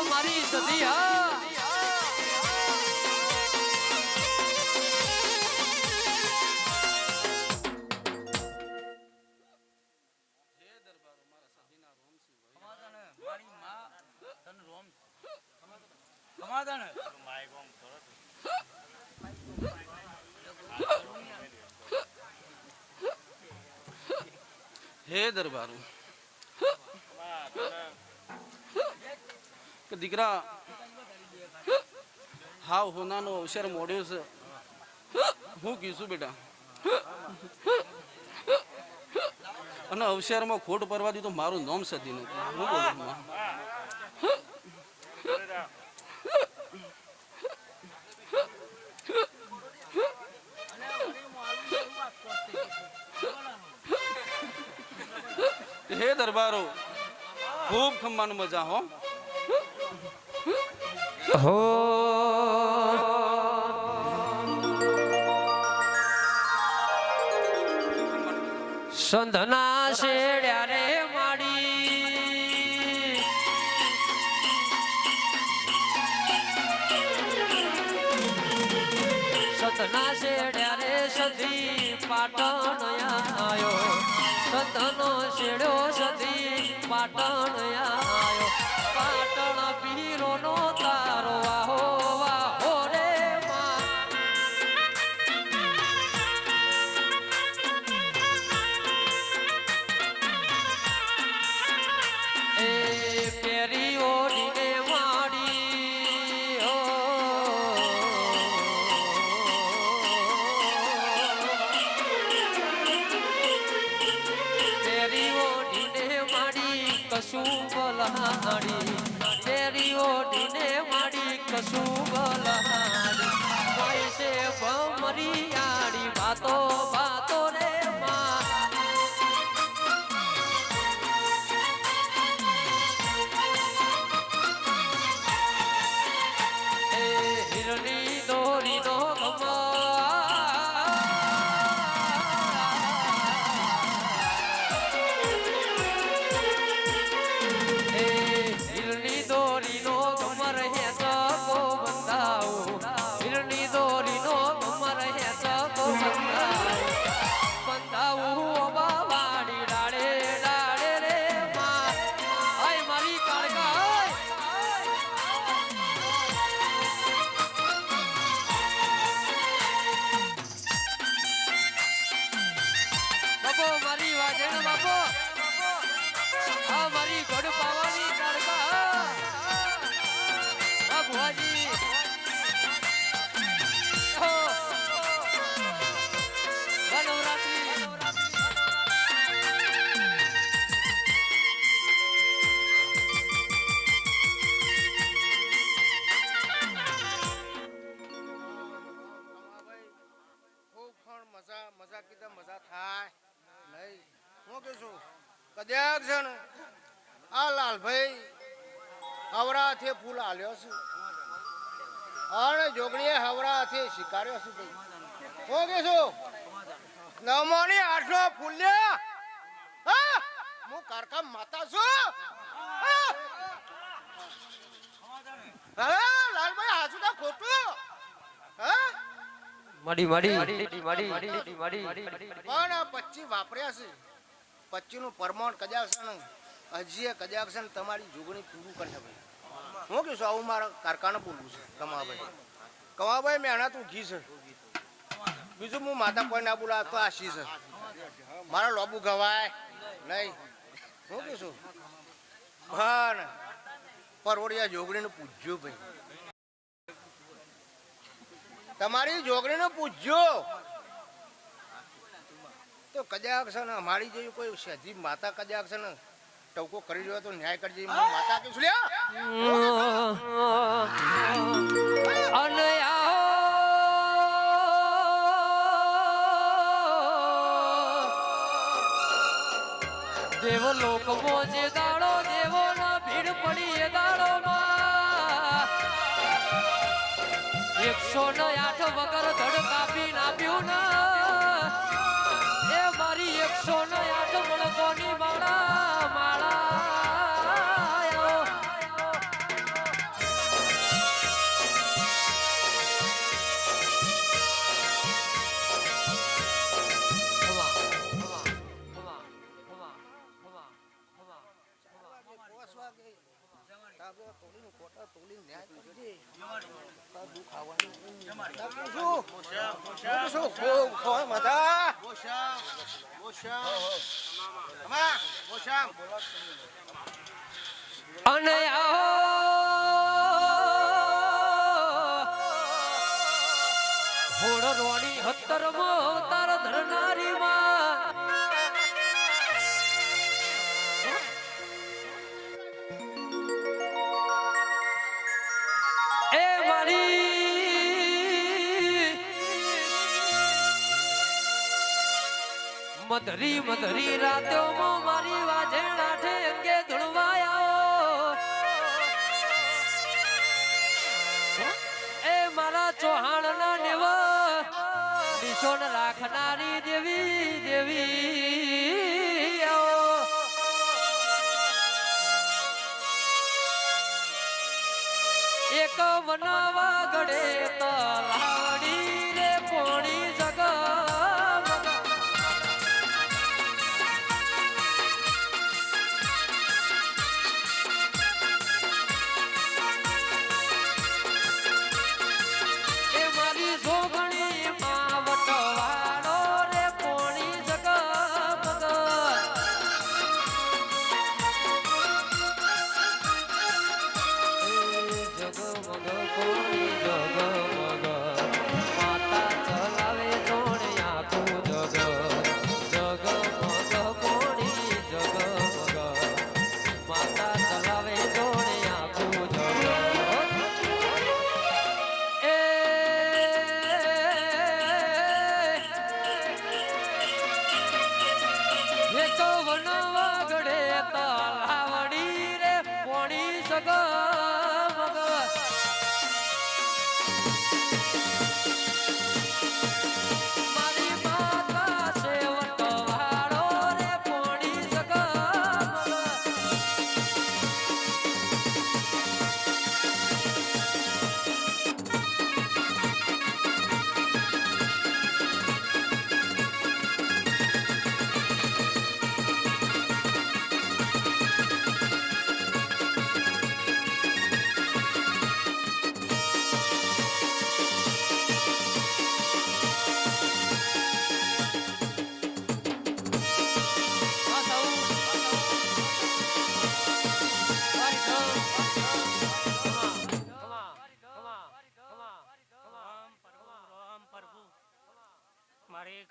મારી સધી હા હે દરબારો કે દીકરા હાવ હોનાનો અવસર મોડ્યો છે હું કીધું બેટા અને અવસરમાં ખોટ પરવા દી તો મારું નામ સદી નથી હું બોલું હે દરબારો ખૂબ ખમ્માનું મજા હો હો સંધના શેડ્યા રે માડી સંધના શેડ્યા રે સધી પાટણ આયો સંધનો શેડ્યો સધી પાટણ આયો પાટણ પીરો નો તારો વાહો વાહો રે એ પેરી ઓડીને વાડી હો પેરી ઓડીને વાડી કશું બલહાડી તેરી ઓડીને માડી કશું બલહાડી કોઈ છે ભમરી આડી વાતો વાતો રે માં એ હિરણી દોરી નો કદાચ છે ને આ લાલભાઈ હવરાથી ફૂલ આલ્યો છે અને જોગણીએ હવરાથી શિકાર્યો છે ભાઈ હું કે છું નવમોની 8નો ફૂલ લે હા હું કારકામ માતા છું હા લાલભાઈ હાચું ના ખોટું હા મડી મડી મડી મડી પણ આ 25 વાપર્યા છે 25 નું પરમાણ કદાચ છે ને હજી કદાચ છે ને તમારી જોગણી પૂરું કરશે ભાઈ હું કહીશું આવું મારા કારખાને બોલવું છે કમાભાઈ મહેનત ઉઘી છે બીજું હું માતા કોઈ ના બોલા તો આશી છે મારા લોબુ ગવાય નહીં હું કહીશું પણ પરોડિયા જોગણીને પૂછજો ભાઈ તમારી જોગણીને પૂછજો તો કદાચ છે ને અમારી જેવી કોઈ સધી માતા કદાચ છે ને ટવકો કરી રહ્યો તો ન્યાય કરજે માતા કહીશું લ્યા અને દેવ લોકમાં જે દાડો દેવો ના ભીડ પડી એ દાડો 108 વગર ધડ કાપી નાપ્યું ના એ મારી 108 મણકોની માળા માળા અને હોડ રોણી 17મો અવતાર ધરનારી માં એ મારી મધરી રાત્યોમાં મારી વાજેણ આઠે અંગે ધૂળવાયા એ મારા ચૌહાણ ના નેવ નિશોન રાખનારી દેવી એક વનાવા ગડે તલાવડી રે પોણી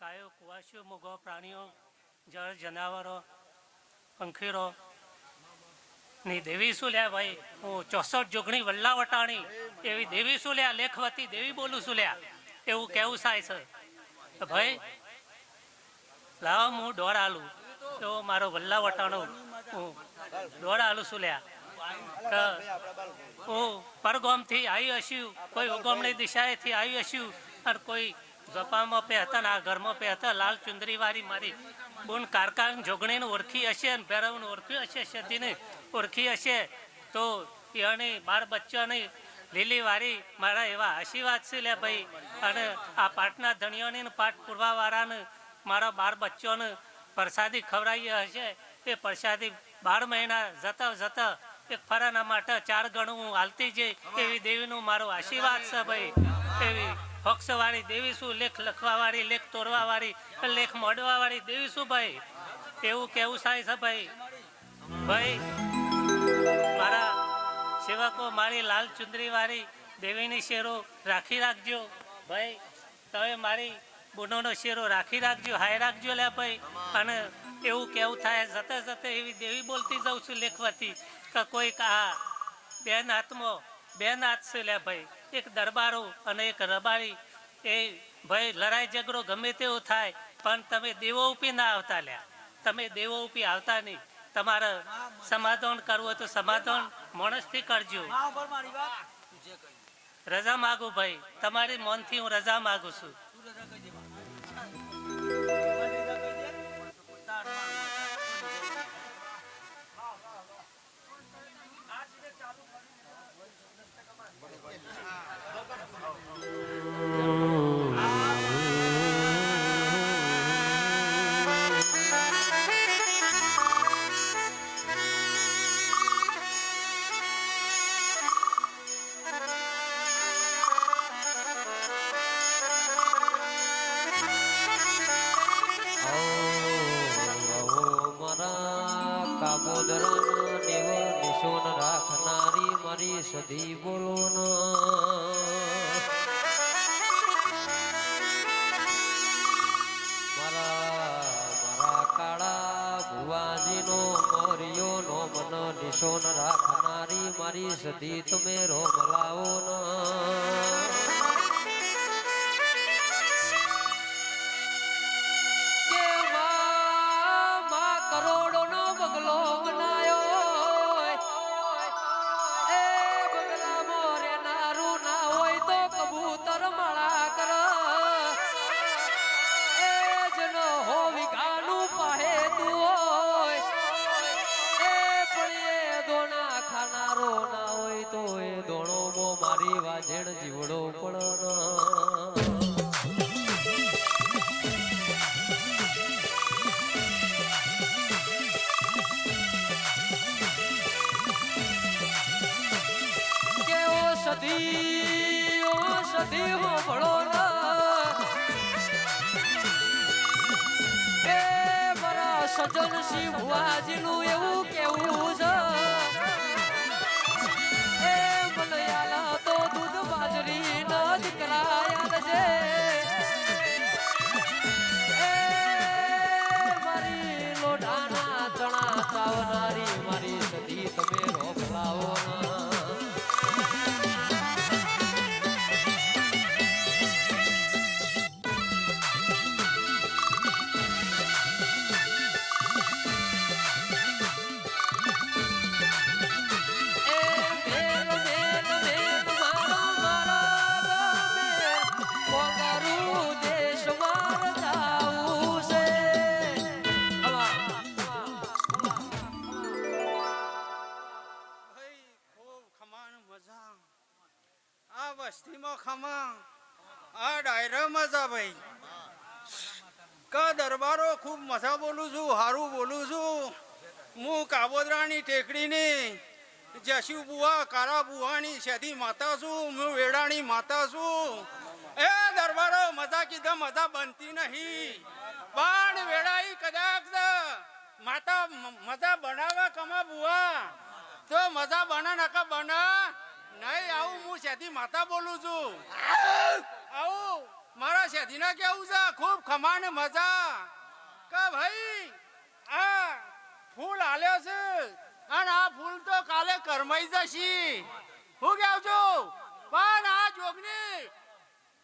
ગાયો કુવાસીઓ મોગો પ્રાણીઓ જળ જનાવરો પંખીરો ની દેવી શું લ્યા ભાઈ હું 64 જોગણી વલ્લાવટાણી એવી દેવી શું લ્યા લેખવતી દેવી બોલું છું લ્યા એવું કેવું થાય છે તો ભાઈ લાવ હું દોડ આલું તો મારો વલ્લાવટાણો હું દોડ આલું છું લ્યા હું પરગોમથી આવી હશું કોઈ ઉગમણી દિશાએથી આવી હશું અને કોઈ જપામાં પે હતા ને આ ઘરમાં પે હતા લાલ ચુંદરી વાળી મારી બોન કારકાન જોગણીને ઓળખી હશે ને ભેરવને ઓળખ્યું હશે સદીને ઓળખી હશે તો એની બાળ બચ્ચાની લીલી વાળી મારા એવા આશીર્વાદ છે લે ભાઈ અને આ પાટના ધણીઓને પાટ પૂરવા વાળાને મારા બાળ બચ્ચોને પ્રસાદી ખવડાવી હશે એ પ્રસાદી 12 મહિના જતા એક ફરાના માટે 4 ગણું હું હાલતી જઈ એવી દેવીનું મારો આશીર્વાદ છે ભાઈ એવી પક્ષવાળી દેવી શું લેખ લખવા વાળી લેખ તોડવા વાળી લેખ મોડવા વાળી દેવી શું ભાઈ એવું કેવું થાય છે ભાઈ ભાઈ મારા સેવકો મારી લાલ ચુંદરી વાળી દેવીની શેરો રાખી રાખજો ભાઈ તમે મારી બુનોનો શેરો રાખી રાખજો હાય રાખજો લે ભાઈ અને એવું કેવું થાય જતે એવી દેવી બોલતી જાઉં છું લેખવાથી કે કોઈક આ બેન હાથમાં બે નાથ છે લે ભાઈ, એક દરબારો અને એક રબારી. એ ભાઈ લડાઈ ઝઘડો ગમે તેવો થાય પણ તમે દેવો ઉપી ના આવતા લ્યા, તમે દેવો ઉપી આવતા નહીં. તમારે સમાધાન કરવું હોય તો સમાધાન માણસથી કરજો. રજા માગું ભાઈ, તમારી મનથી હું રજા માગું છું. રાખનારી મારી સદી બોલો મારા કાળા ભુવાજીનો મોરિયો નો મન નિશોન રાખનારી મારી સદી તમે રોમ લાવો કરોડો નો બગલો બનાયો કબૂતર મળા કર એ જનો હો વિગાનું પાહે તું હોય એ પળીએ દોણા ખાનારો ના હોય તો એ દોણો મો મારી વાજેણ જીવડો પણ કેવો સદી ભળો એ મારા સજન સિંહ ભુવાજીનું એવું કેવું છે એ મલયાલા તો દૂધ બાજરી ના દીકરા યાદ છે એ મારી લોઢાના ચણા ચાવનારી મારી સદી તમે રોક લાવો વસ્તીમાં ખમા આ ડાયરા મજા ભાઈ કા દરબારો ખૂબ મજા બોલું છું, હારું બોલું છું. હું કાબોદરાની ટેકડીની જશુ બુવા કારા બુવાની સેધી માતા છું, હું વેડાની માતા છું. એ દરબારો મજા કીધા મજા બનતી નહીં પણ વેડાઈ કદાચ માતા મજા બનાવવા કમા બુવા તો મજા બના નકા બના નહીં. આવું હું સેધી માતા બોલું છું. આવું મારા સેધીના કેવું છે ખૂબ ખમાને મજા કે ભાઈ આ ફૂલ હાલ્યો છે અને આ ફૂલ તો કાલે કરમાઈ જશે. હું કહું છું પણ આ જોગની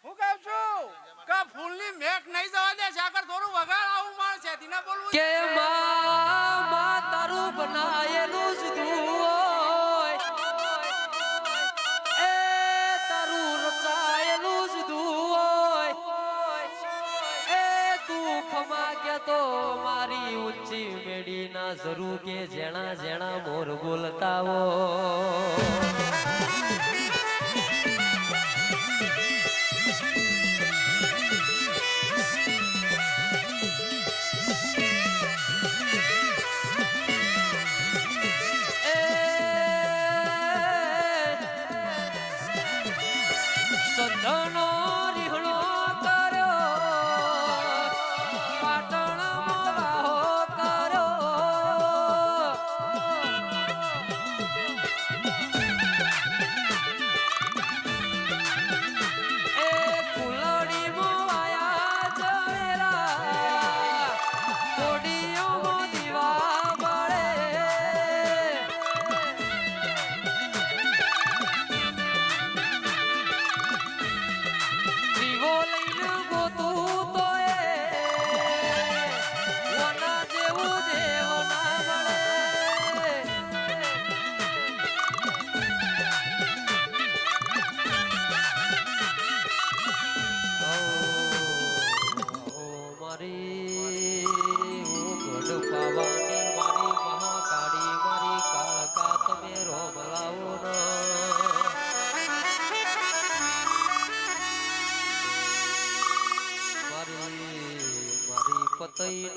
હું કહું છું કે ફૂલની મેક નહીં જવા દે સાકર થોડું વગાડ. આવું મારા સેધીના બોલવું કે માં તારું બનાયેલું જ તો મારી ઊંચી મેડી ના જરૂર કે જેણા જેણા મોર બોલતા હો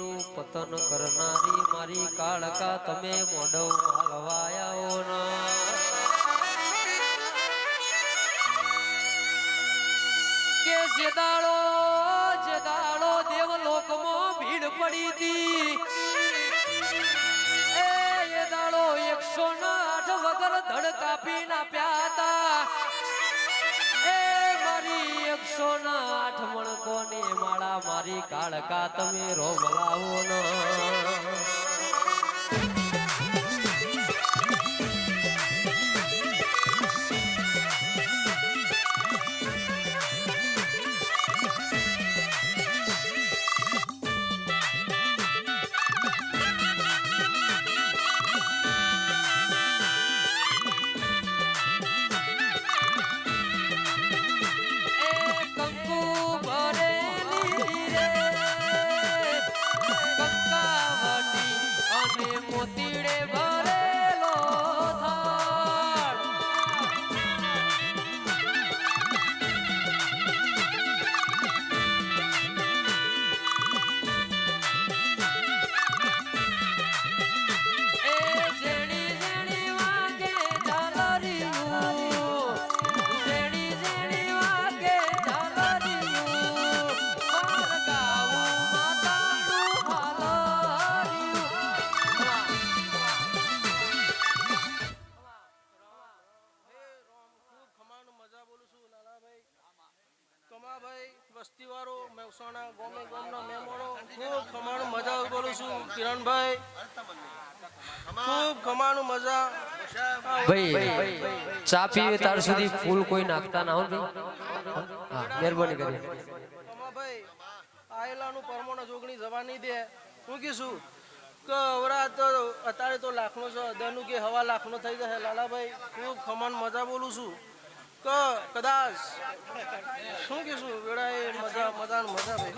નું પતન કરનારી મારી કાળકા તમે મોઢવ માલવાયાઓ ના કે જે દાડો દેવલોકમાં ભીડ પડી હતી એ દાડો 108 વગર ધડ કાપી નાપ્યા હતા એ મારી 108 મણકો ને માળા મારી કાળકા તમે રોમલાવો ના વસ્તીવાળો મહેસાણા ગોમે ગોમના મહેમાનો ખૂબ ખમાણું મજા બોલું છું કિરણભાઈ ખૂબ ખમાણું મજા ભાઈ ચા પીવે તાર સુધી ફૂલ કોઈ નાખતા ના હો ભાઈ હા મહેરબાની કરી ભાઈ આયેલાનું પરમોના જોગણી જવા નહીં દે હું કીશું કે અવરા તો અત્યારે તો લાખનો છે અદાનું કે હવા લાખનો થઈ જશે લાલાભાઈ ખૂબ ખમાણ મજા બોલું છું કે કદાચ શું કીશું વેળા એ મજા મજા ભાઈ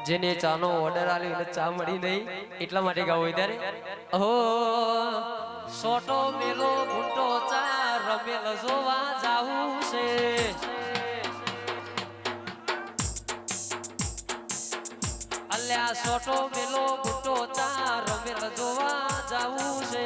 જેને ચાનો ઓર્ડર આલ્યો એટલે ચા મળી નહીં એટલા માટે ગાવ ત્યારે ઓહો સોટો મેલો ઘૂંટો ચા રમેલ જોવા જાવું છે અલ્યા સોટો મેલો ઘૂંટો ચા રમેલ જોવા જાવું છે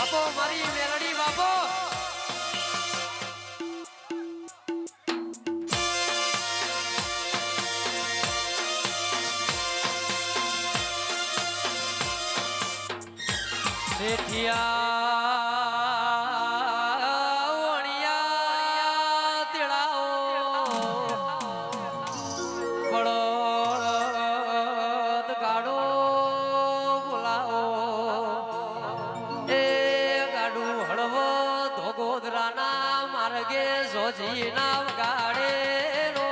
બાપો મારી મેલડી બાપો માર્ગે જોજી ના વગાડે રો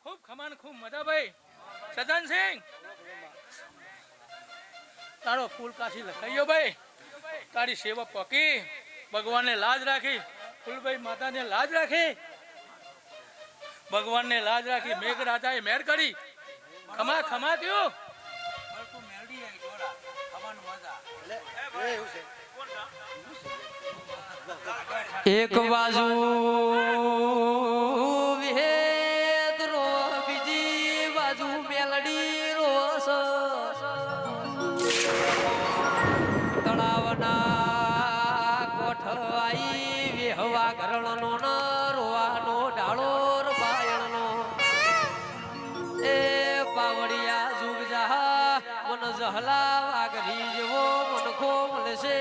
ખૂબ ખમાન ખૂબ મજા ભાઈ સજનસિંહ તારો ફૂલ કાશી લખાયો ભાઈ તારી સેવા પકી ભગવાનને લાજ રાખી ફૂલભાઈ માતાને લાજ રાખી ભગવાનને લાજ રાખી મેઘ રાજાએ મહેર કરી ખમા ખમા થયો એક બાજુ રોવાનો ડાળો રબાયણનો એ પાવડિયા જુગ જહા મન જહલા વાઘરી જેવો મનખો મળશે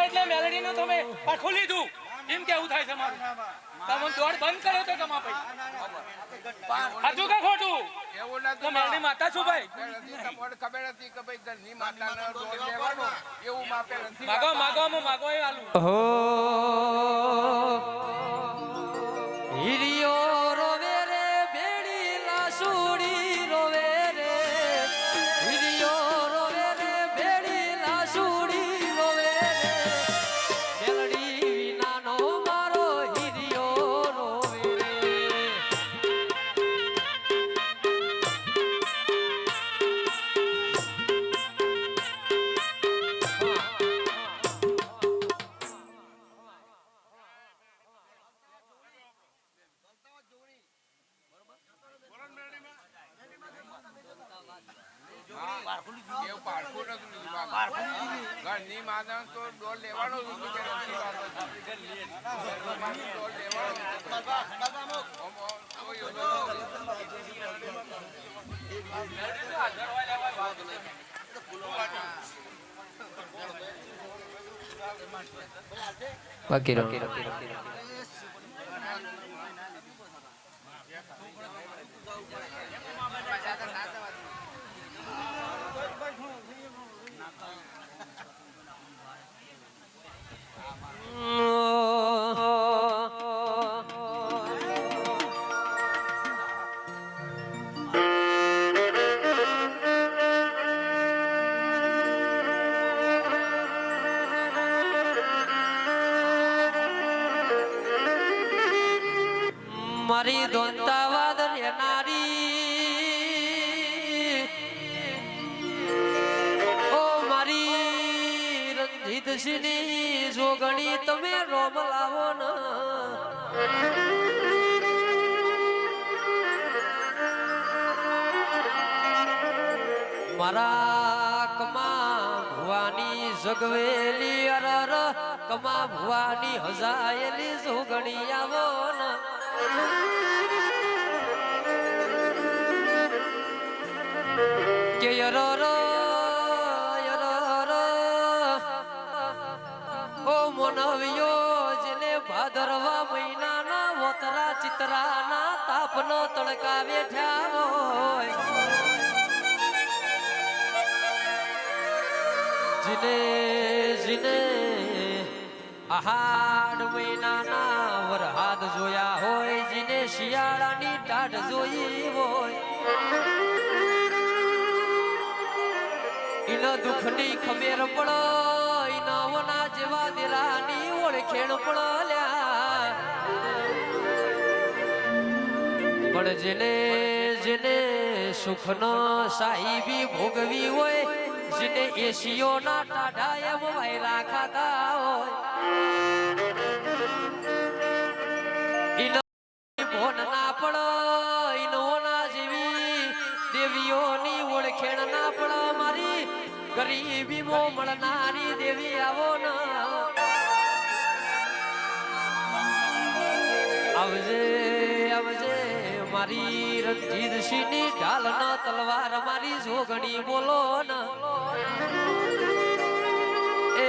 એટલે મેલડી નું તમે પાછું લીધું એમ કેવું થાય છે મારું તમે દોડ બંધ કરો તો કમા ભાઈ સાચું કે ખોટું એવું ના તો મેલડી માતા છું ભાઈ તમને ખબર હતી કે ભાઈ ઘરની માતાને દોડ લેવાનો એવું માપે નથી માગો માગો હું માગો એ આલું હો હિરિયો રોવે રે બેડી લાસુડી રોવે રે હિરિયો રોવે રે બેડી લાસુડી રોવે રે મેલડી વિનાનો મારો હિરિયો રોવે રે ઘરની માતા તો દોડ લેવાનો બાકી મારી દોંતાવાદ રહેનારી ઓ મારી રંજીત સિંહની જોગણી તમે રોમ લાવો ને મારા કમા ભુવાની જગવેલી અરર કમા ભુવાની હજાયેલી જોગણી આવો ને કે ઓ મોનવ્યો જેને ભાદરવા મહિનાના વતરા ચિત્રાના તાપનો તડકા બેઠ્યા હોય જીને આહાડ મહિનાના વરહાદ જોયા હોય જીને શિયાળાની ટાઢ જોઈ હોય ઇના દુઃખની ખબર પડો ઇના વના જેવા દેરાની ઓળખેણ પડો લ્યા પણ જેને સુખનો સાહિબી ભોગવી હોય જેને એશિયોના ટાઢા એમ વાયરા ખાતા હોય ભોન ના પડો ઇનોના જેવી દેવીઓની ઓળખેણ ના પડો મારી ગરીબી મો મળનારી દેવી આવો ને આવજે આવજે મારી રંજીત સિંહની ઢાલ ન તલવાર મારી જોગણી બોલો ને એ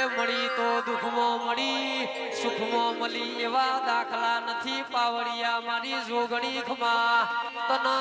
મળી તો દુઃખમાં મળી સુખમાં મળી એવા દાખલા નથી પાવડિયા મારી જોગણી ખમા તને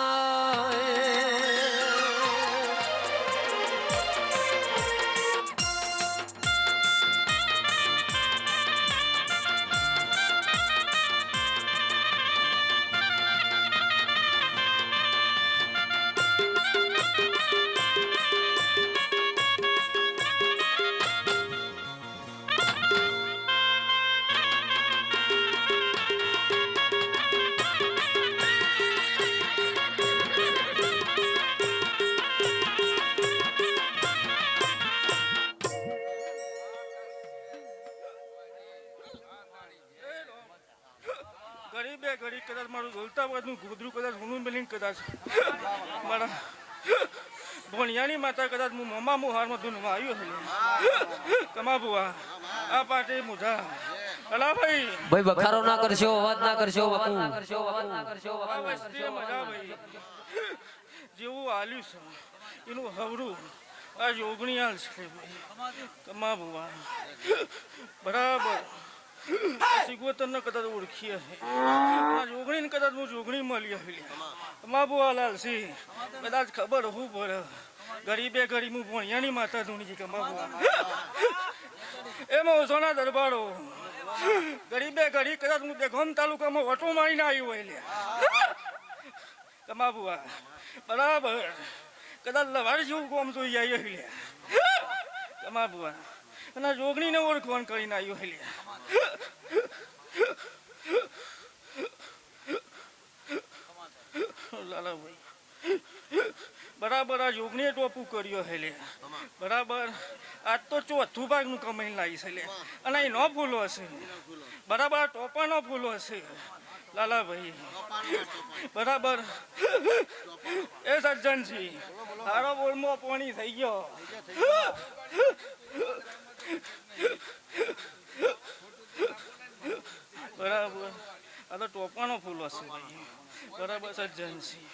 ગરીબે ઘડી કદાચ મારું દોલતાબાદનું ગોદરું કદાચ હું મેલીને કદાચ મારા ભણિયાની માતા કદાચ હું મમા મુહારમાં ધૂનમાં આવ્યો છે કમા બુઆ આ પાટે મુધા અલા ભાઈ ભાઈ બખારો ના કરશો અવાજ ના કરશો બાપુ આ વસ્તી મજા ભાઈ જેવું આલ્યું છે એનું હવરું આ જોગણી હાલ છે ભાઈ કમા બુઆ બરાબર સિગોતરને કદાચ ઓળખી હશે આ જોગણીને કદાચ હું જોગણી મળી આવી મા બુઆલાલ સિંહ કદાચ ખબર હું પડે ગરીબે ગરીબ હું ભણિયાની માતા ધૂણી કે મા બુઆ એમાં ઓછોના દરબારો ગરીબે ગરીબ કદાચ હું દેખોમ તાલુકામાં ઓટો મારીને આવ્યું હોય લે કમા બુઆ બરાબર કદાચ લવાડ જેવું કોમ જોઈ આવ્યો લે કમા બુઆ અને જોગણીને ઓળખવાન કરીને આવ્યો હે લાલાભાઈ બરાબર આ જોગણીએ ટોપું કર્યો હે લે બરાબર આજ તો ચોથું ભાગનું કમાઈને લાવી છે લે અને એ ન ફૂલો હશે બરાબર ટોપાનો ફૂલો હશે લાલાભાઈ બરાબર એ સજ્જનજી હારો બોલમાં પાણી થઈ ગયો બરાબર આ તો ટોપાનો ફૂલ હશે ભાઈ બરાબર સજ્જનસી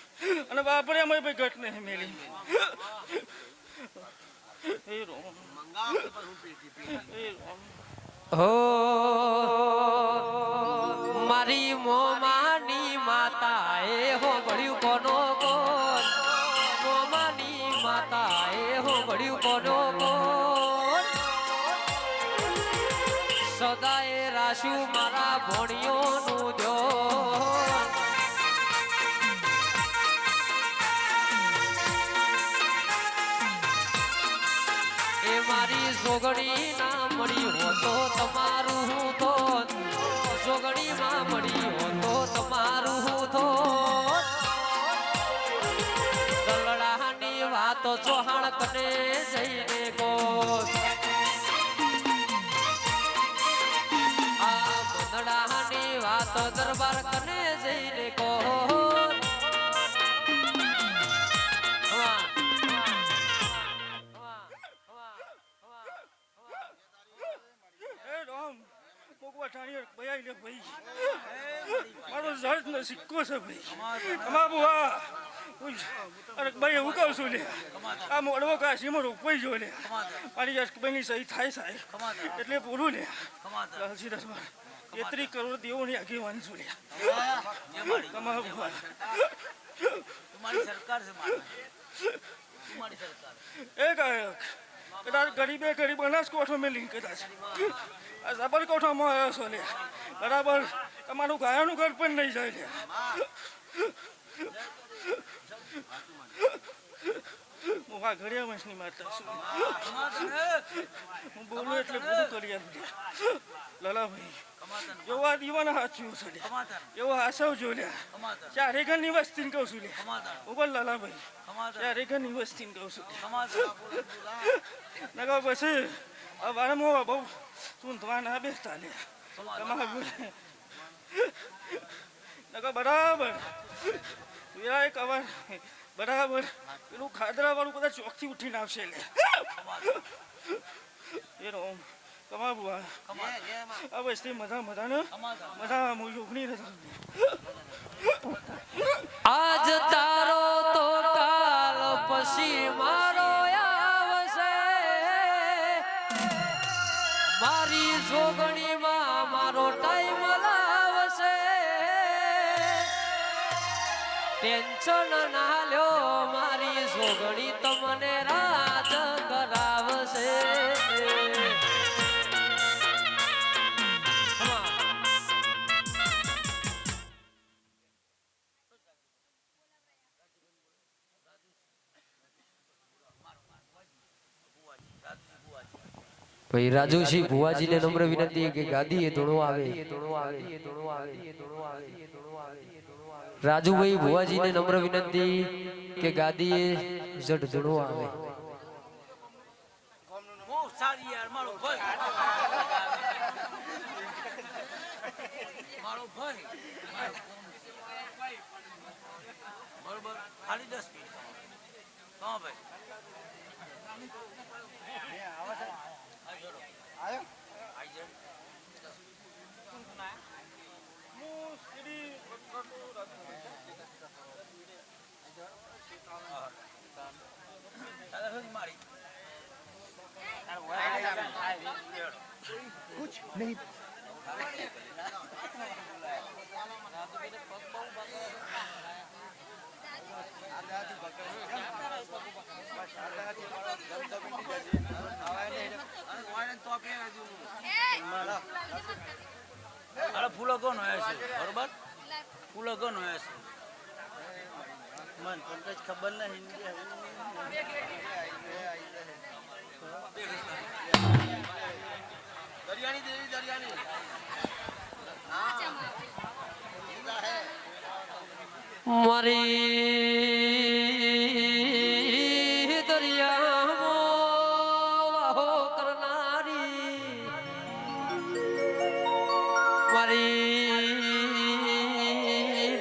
અને બાપરે અમે ભાઈ ઘટ નહીં મેલી એ રોમ હો મારી મોમાની માતા એ હો ઘડ્યું કોનો કોણ મોમાની માતા એ હો ઘડ્યું કોનો કોણ સદાએ રાશું મારા ભણિયોનું ધ્યાન એ મારી સોગડી ના મળી હો તો તમારું હું તો સોગડી માં મળી હો તો તમારું હું તો દલડાની વાતો ચોહાણ કને જઈને કો આ બંદડાની વાતો દરબાર કને જઈને કો મારો જજ નો સિક્કો છે ભાઈ અમાર બુઆ અરે ભાઈ એવું કહું છું લે આ મોડવો કાશીમાં રોપાઈ જો લે મારી યશબેનની સહી થાય સાહેબ એટલે પૂરું લે લાલજી દસમાં 33 કરોડ દેવોની આગેવાની છું લે તમારા બુઆ તમારી સરકાર છે તમારી સરકાર એ ગાયક કદાચ ગરીબે ગરીબ બનાસકોઠો મેં લિંક કદાચ આ સાબરકોઠામાં આવ્યો છો લે બરાબર તમારું ગાયાનું ઘર પણ નહીં જાય લે હું આ ઘડિયા વંશની માતા છું હું બોલું એટલે બધું કરી આપું લાલાભાઈ જેવો આ દીવાના હાથ્યું છે લે એવો આસવ જો લે ચારે ઘરની વસ્તીને કહું છું લે ઉપર લાલાભાઈ ચારે ઘરની વસ્તીને કહું છું નગર પછી આ વારંવાર બહુ સૂંધવા ના બેસતા લે તમારું નગર બરાબર વિરાય કવર બરાબર પેલું ખાદરા વાળું કદાચ ચોકથી ઉઠીને આવશે લે એ રોમ કમા બુઆ આ વસ્તી મજા મજાને મજા યોગની આજ તારો તો કાલ પછી મારો આવશે મારી જોગણીમાં મારો ટાઈમ લાવશે ટેન્શન ના લ્યો મારી જોગણી તમને રાજ કરાવશે ભાઈ રાજુસિંહ ભુવાજીને નમ્ર વિનંતી કે ગાદી એ ધૂણો આવે રાજુભાઈ ભુવાજીને નમ્ર વિનંતી કે ગાદી એ જડ ધૂણો આવે બહુ સારી યાર મારો ભાઈ મારો ભાઈ બરોબર ખાલી 10 મિનિટ હા ભાઈ આયો આઈ જાય कुछ नहीं અરે ફૂલો કોણ હોય છે બરોબર ફૂલો કોણ હોય છે મન પણ કઈ ખબર નહીં दरियानी देवी दरियानी મારી દરિયામાં વાહો કરનારી મારી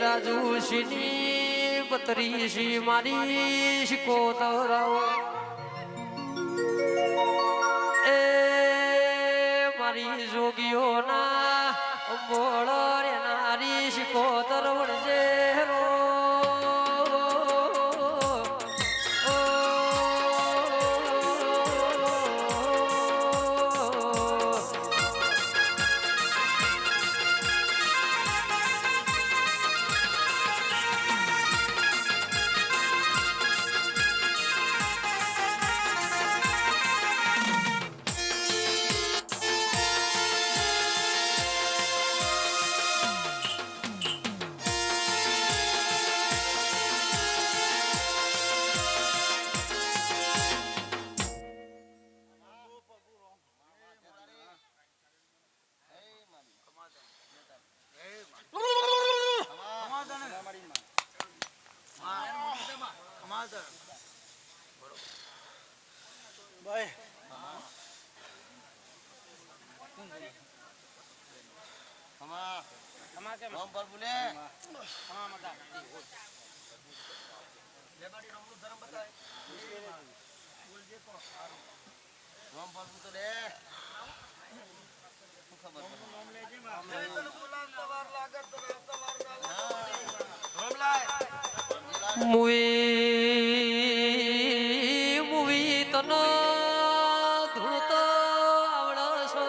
રાજુસિંહની બત્રીસી મારી શિકોતરાઓ એ મારી જોગીઓના બોળ રે નારી શિકોતર વળજે રો રોમ પર બોલે રોમ પર તો દે ખબર મુવી તનો ધૂણતો આવડશો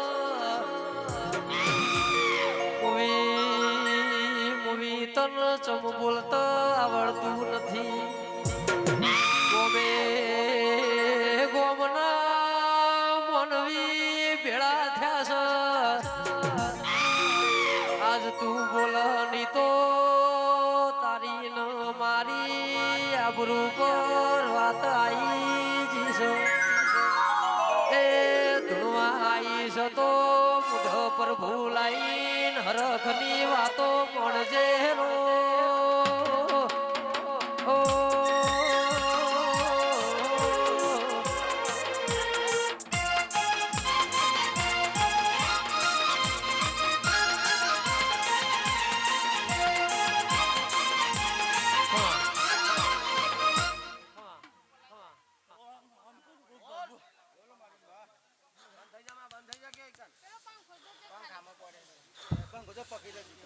મુવી તનો ચમ બોલતો આવડતું નથી ગોમે ગોમના મોનવી ભેળા થયા છે આજ તું બોલની તો તારી ન મારી આબરૂ પર વાત આઈ જીશો એ ધૂણવા આઈશ તો મુઢ પર ભૂલાઈન હરખની વાતો મળજે રો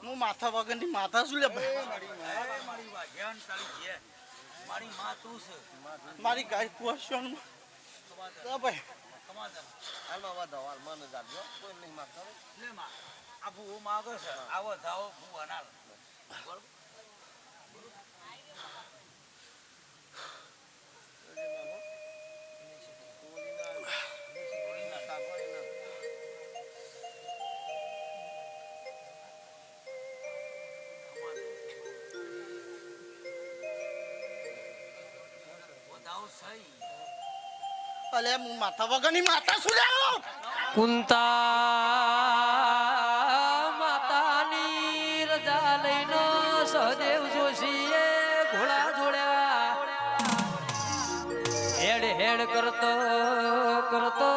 હું માથા વગરની માથા શું લે મારી ગાય ક્વેશ્ચન ભાઈ હાલો આવા દવાલ મને જાજો કોઈ નહીં માગતો લે માં આ ભૂ માગો છે આવો જાઓ ભૂ અનાલ બરોબર અલે હું માથા વગરની માથા શું લેવો કુંતા માતાની રજા લઈને સહદેવ જોશીએ ઘોડા જોડ્યા હેડ હેડ કરતો કરતો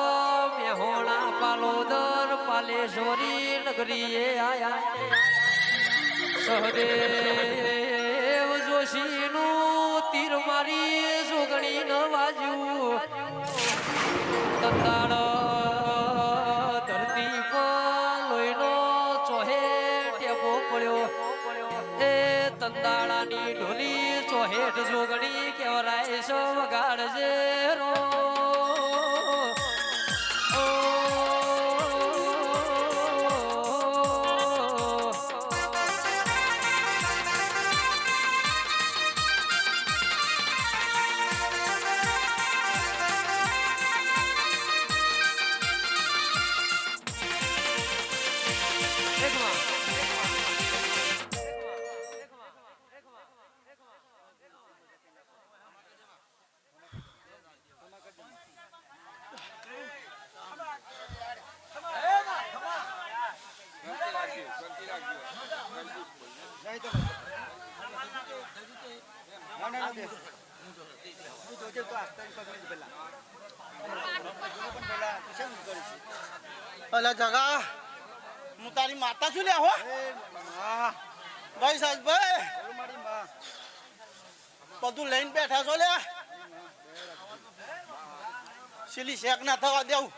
મેહોણા પાલોદર પાલેશ્વરી નગરીએ આયા સહદેવ જોશીનું તીર મારી જોગણી ન વાજ્યું તંદાળ ધરતી પર લોહીનો ચોહે ટેપો પડ્યો એ તંદાળાની ઢોલી ચોહેઠ જોગણી કેવરાય છો વગાડજે રો અલા જગા હું તારી માતા શું લે હો ભાઈ સાહેબ ભાઈ બધું લઈને બેઠા છો લે સિલી શેક ના થવા દેવું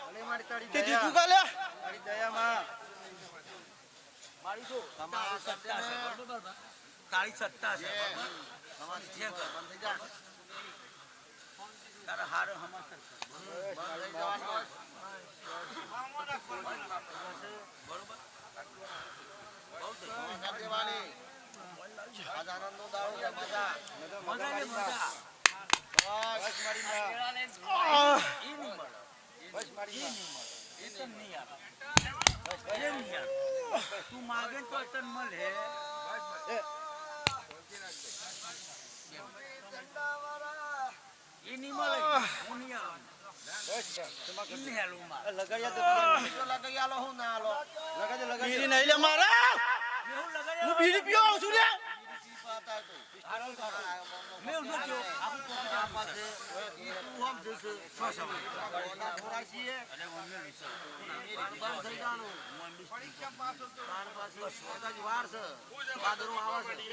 કે દીધું કા લે તારી સત્તા છે તારા હારો હમાસર તું માગે તો તન મળે એ નહીં મળે હું નહીં આવું મેં ઉઠો કયો આખું કોપી આ પાસે ઈ તું આમ જશે શ્વાસ આવે થોડા છીએ અને મમ્મી વિશે બંધ થઈ જાનું પરીક્ષા પાસ તો તાર પાસે કદાચ વાર છે પાદરો આવે છે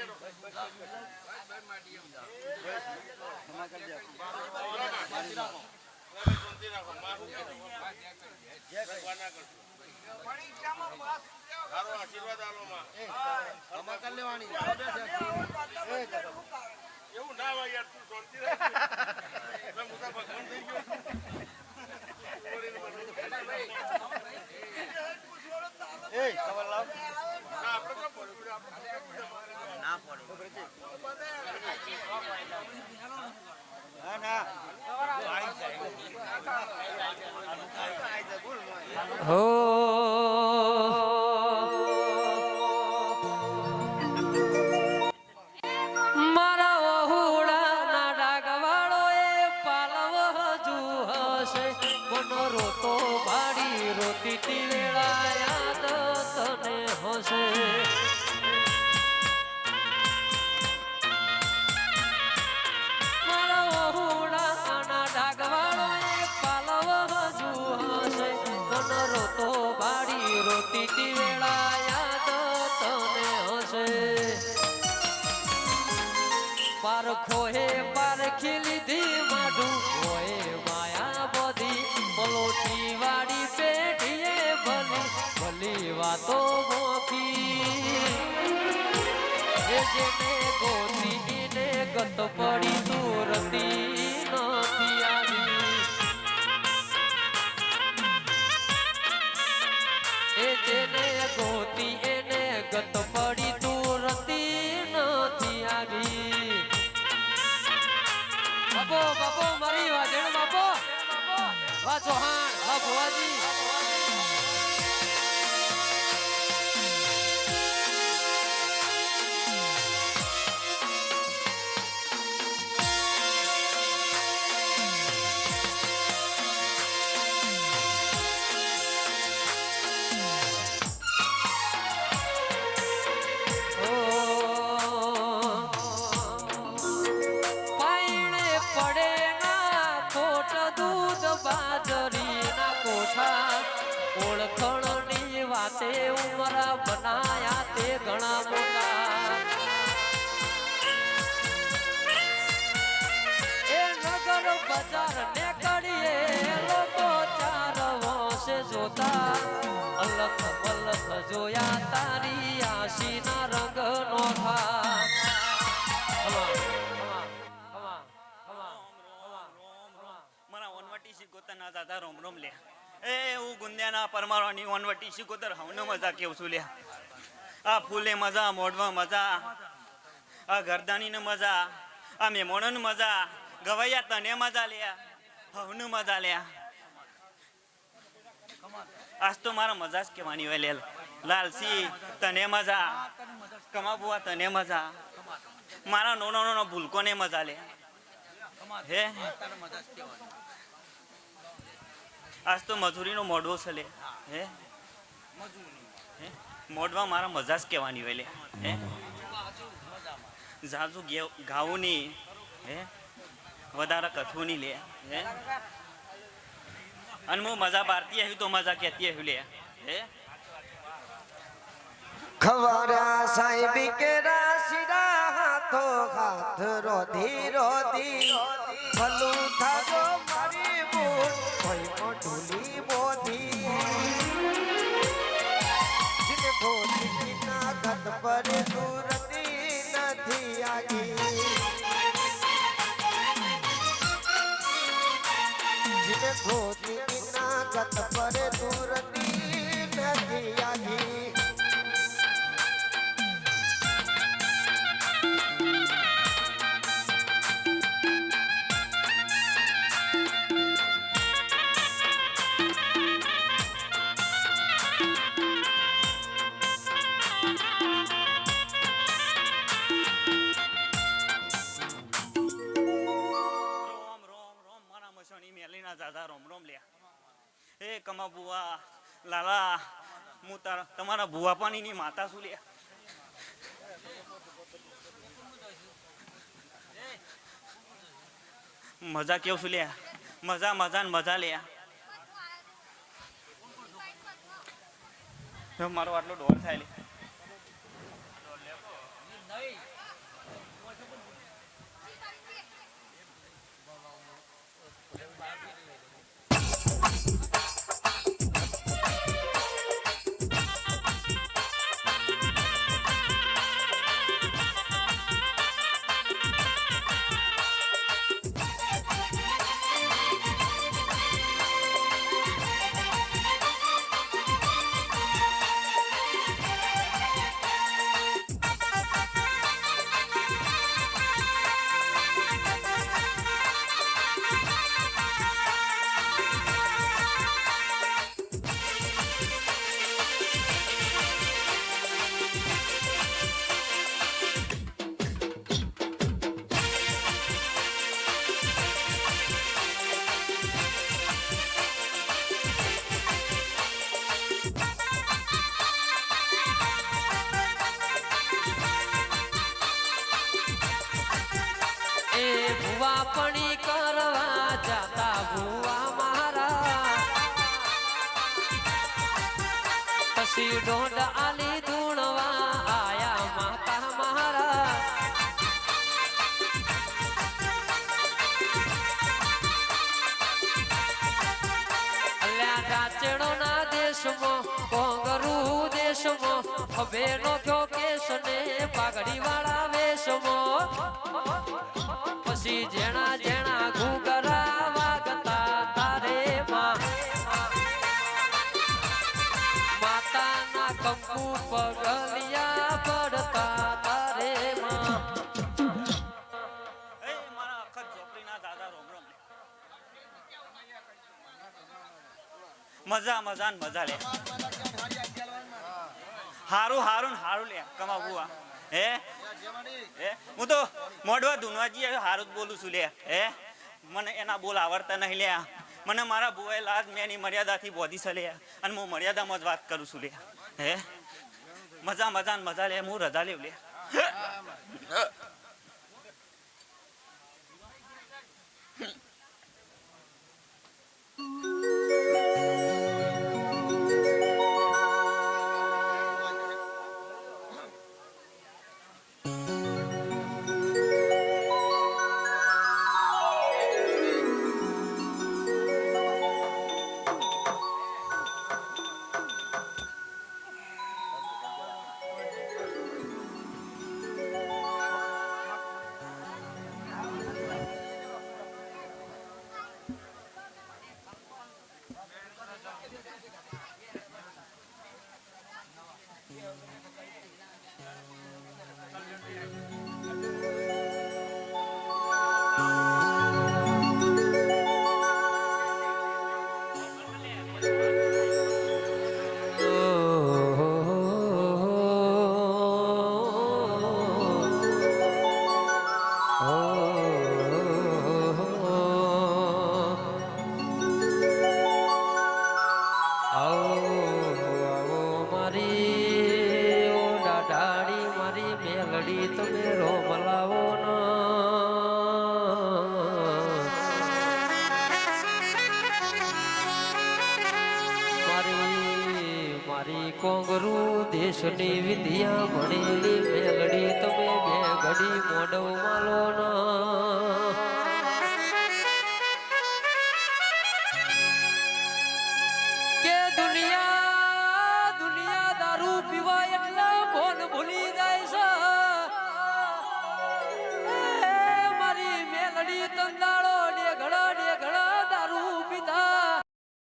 પરીક્ષામાં પાસ સારો આશીર્વાદ આલો માં અમા કર લેવાની એવું ના હોય યાર તું શાંતિ રાખ મેં મોટા ભગવાન થઈ ગયો એ ખબર લાવ ના આપણે તો પડ્યું ના પડે ના ના હો મારા ઓહુડાના ડાગવાળો એ પાલવ હજુ હશે મનો રોતો ભાડી રોતી તી વેળા યાદ તને હશે તો બાડી રોતી તી વેળા યાદ તને હશે પારખો હે પારખી લીધી માડું હોય માયા બધી પલોઠી વાળી પેઢીએ ભલી ભલી વાતો મોખી એ જેને ગોતી ને ગત પડી તુરતી નથી આવી એ જેને ગોતી એને ગત પડી તુરતી નથી આવી બાપો બાપો મારી વાજણ બાપો વા ચૌહાણ વા ભુવાજી ઓળખણની વાતે ઉમરા બનાયા તે ઘણા મોટા એ નગર બજાર ને કડીએ લોકો ચાર વર્ષે જોતા અલખ પલખ જોયા તારી આશીના રંગ નો થા મારા વનવટી શીખોતા ના દાદા રોમ રોમ લે એ હું ગુંદિયાના પરમારવાની વનવટી શીખોતર હવનો મજા કેવું છું લ્યા આ ફૂલે મજા મોઢવા મજા આ ગરદાનીને મજા આ મેમોણને મજા ગવૈયા તને મજા લ્યા હવનો મજા લ્યા આજ તો મારા મજા જ કહેવાની હોય લેલ લાલસી તને મજા કમાબુઆ તને મજા મારા નાનો નાનો ભૂલકોને મજા લે હે આજ તો મજૂરીનો મોઢવો છે લે હે મોઢવા મારા મજા જ કહેવાની હોય લે હે જાજુ ગાવું ની હે વધારે કથવું નહીં લે હે અને હું મજા પાડતી આવ્યું તો મજા કહેતી આવ્યું લે હે ખવારા સાહેબી કે રાશિરા હાથો હાથ રોધી રોધી ભલું થાજો મારી બૂટ કોઈ ઢોલી બોધી જીને ભોતી ના ગત પર દૂરતી નથી આગી જીને ભોતી ના ગત પર દૂરતી નથી આગી એ કમા બુઆ લાલા હું તમારા ભુવા પાણીની માતા શું લે મજા કેવું છું લ્યા મજા મજા ને મજા લ્યા મારો આટલો ડોર થાય લે પણી કરવા જાતા ભુવા મારા પછી ડોંડ આલી ધૂણવા આયા માતા મારા અલ્યા ડાચડો ના દેશમાં કોંગરૂ દેશમાં હવે નો કયો કેસ ને પાઘડી વાળા વેશમાં પછી જેણા જેણા ઘૂઘરા વાગતા તારે માતાના કંકુ પગલિયા પડતા તારે મારા અખત ઝોપડીના દાદા રોમ રોમ મજા મજા ને મજા લે હારું હારું ને હારું લે કમાવું હે હું તો મોઢવા ધૂનવાજી હારું જ બોલું છું લે હે મને એના બોલ આવડતા નહીં લે મને મારા બુવાએ લાજ મેં એની મર્યાદાથી બોધી છે લે અને હું મર્યાદામાં જ વાત કરું છું લે હે મજા મજા ને મજા લે હું રજા લેવ લે કોંગરૂ દેશની વિદ્યા ભણેલી મેલડી તમે બે ઘડી મોઢવ માલો ન